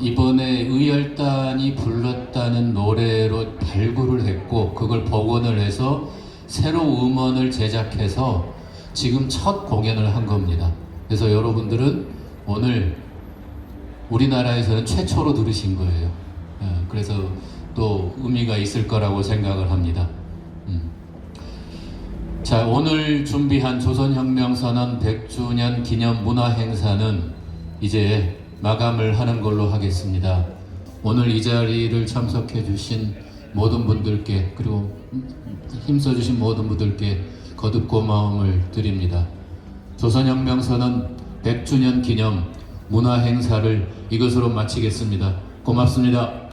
이번에 의열단이 불렀다는 노래로 발굴을 했고 그걸 복원을 해서 새로 음원을 제작해서 지금 첫 공연을 한 겁니다. 그래서 여러분들은 오늘 우리나라에서는 최초로 들으신 거예요. 그래서 또 의미가 있을 거라고 생각을 합니다. 자, 오늘 준비한 조선혁명선언 100주년 기념 문화행사는 이제 마감을 하는 걸로 하겠습니다. 오늘 이 자리를 참석해 주신 모든 분들께 그리고 힘써 주신 모든 분들께 거듭 고마움을 드립니다. 조선혁명선언 100주년 기념 문화행사를 이것으로 마치겠습니다. 고맙습니다.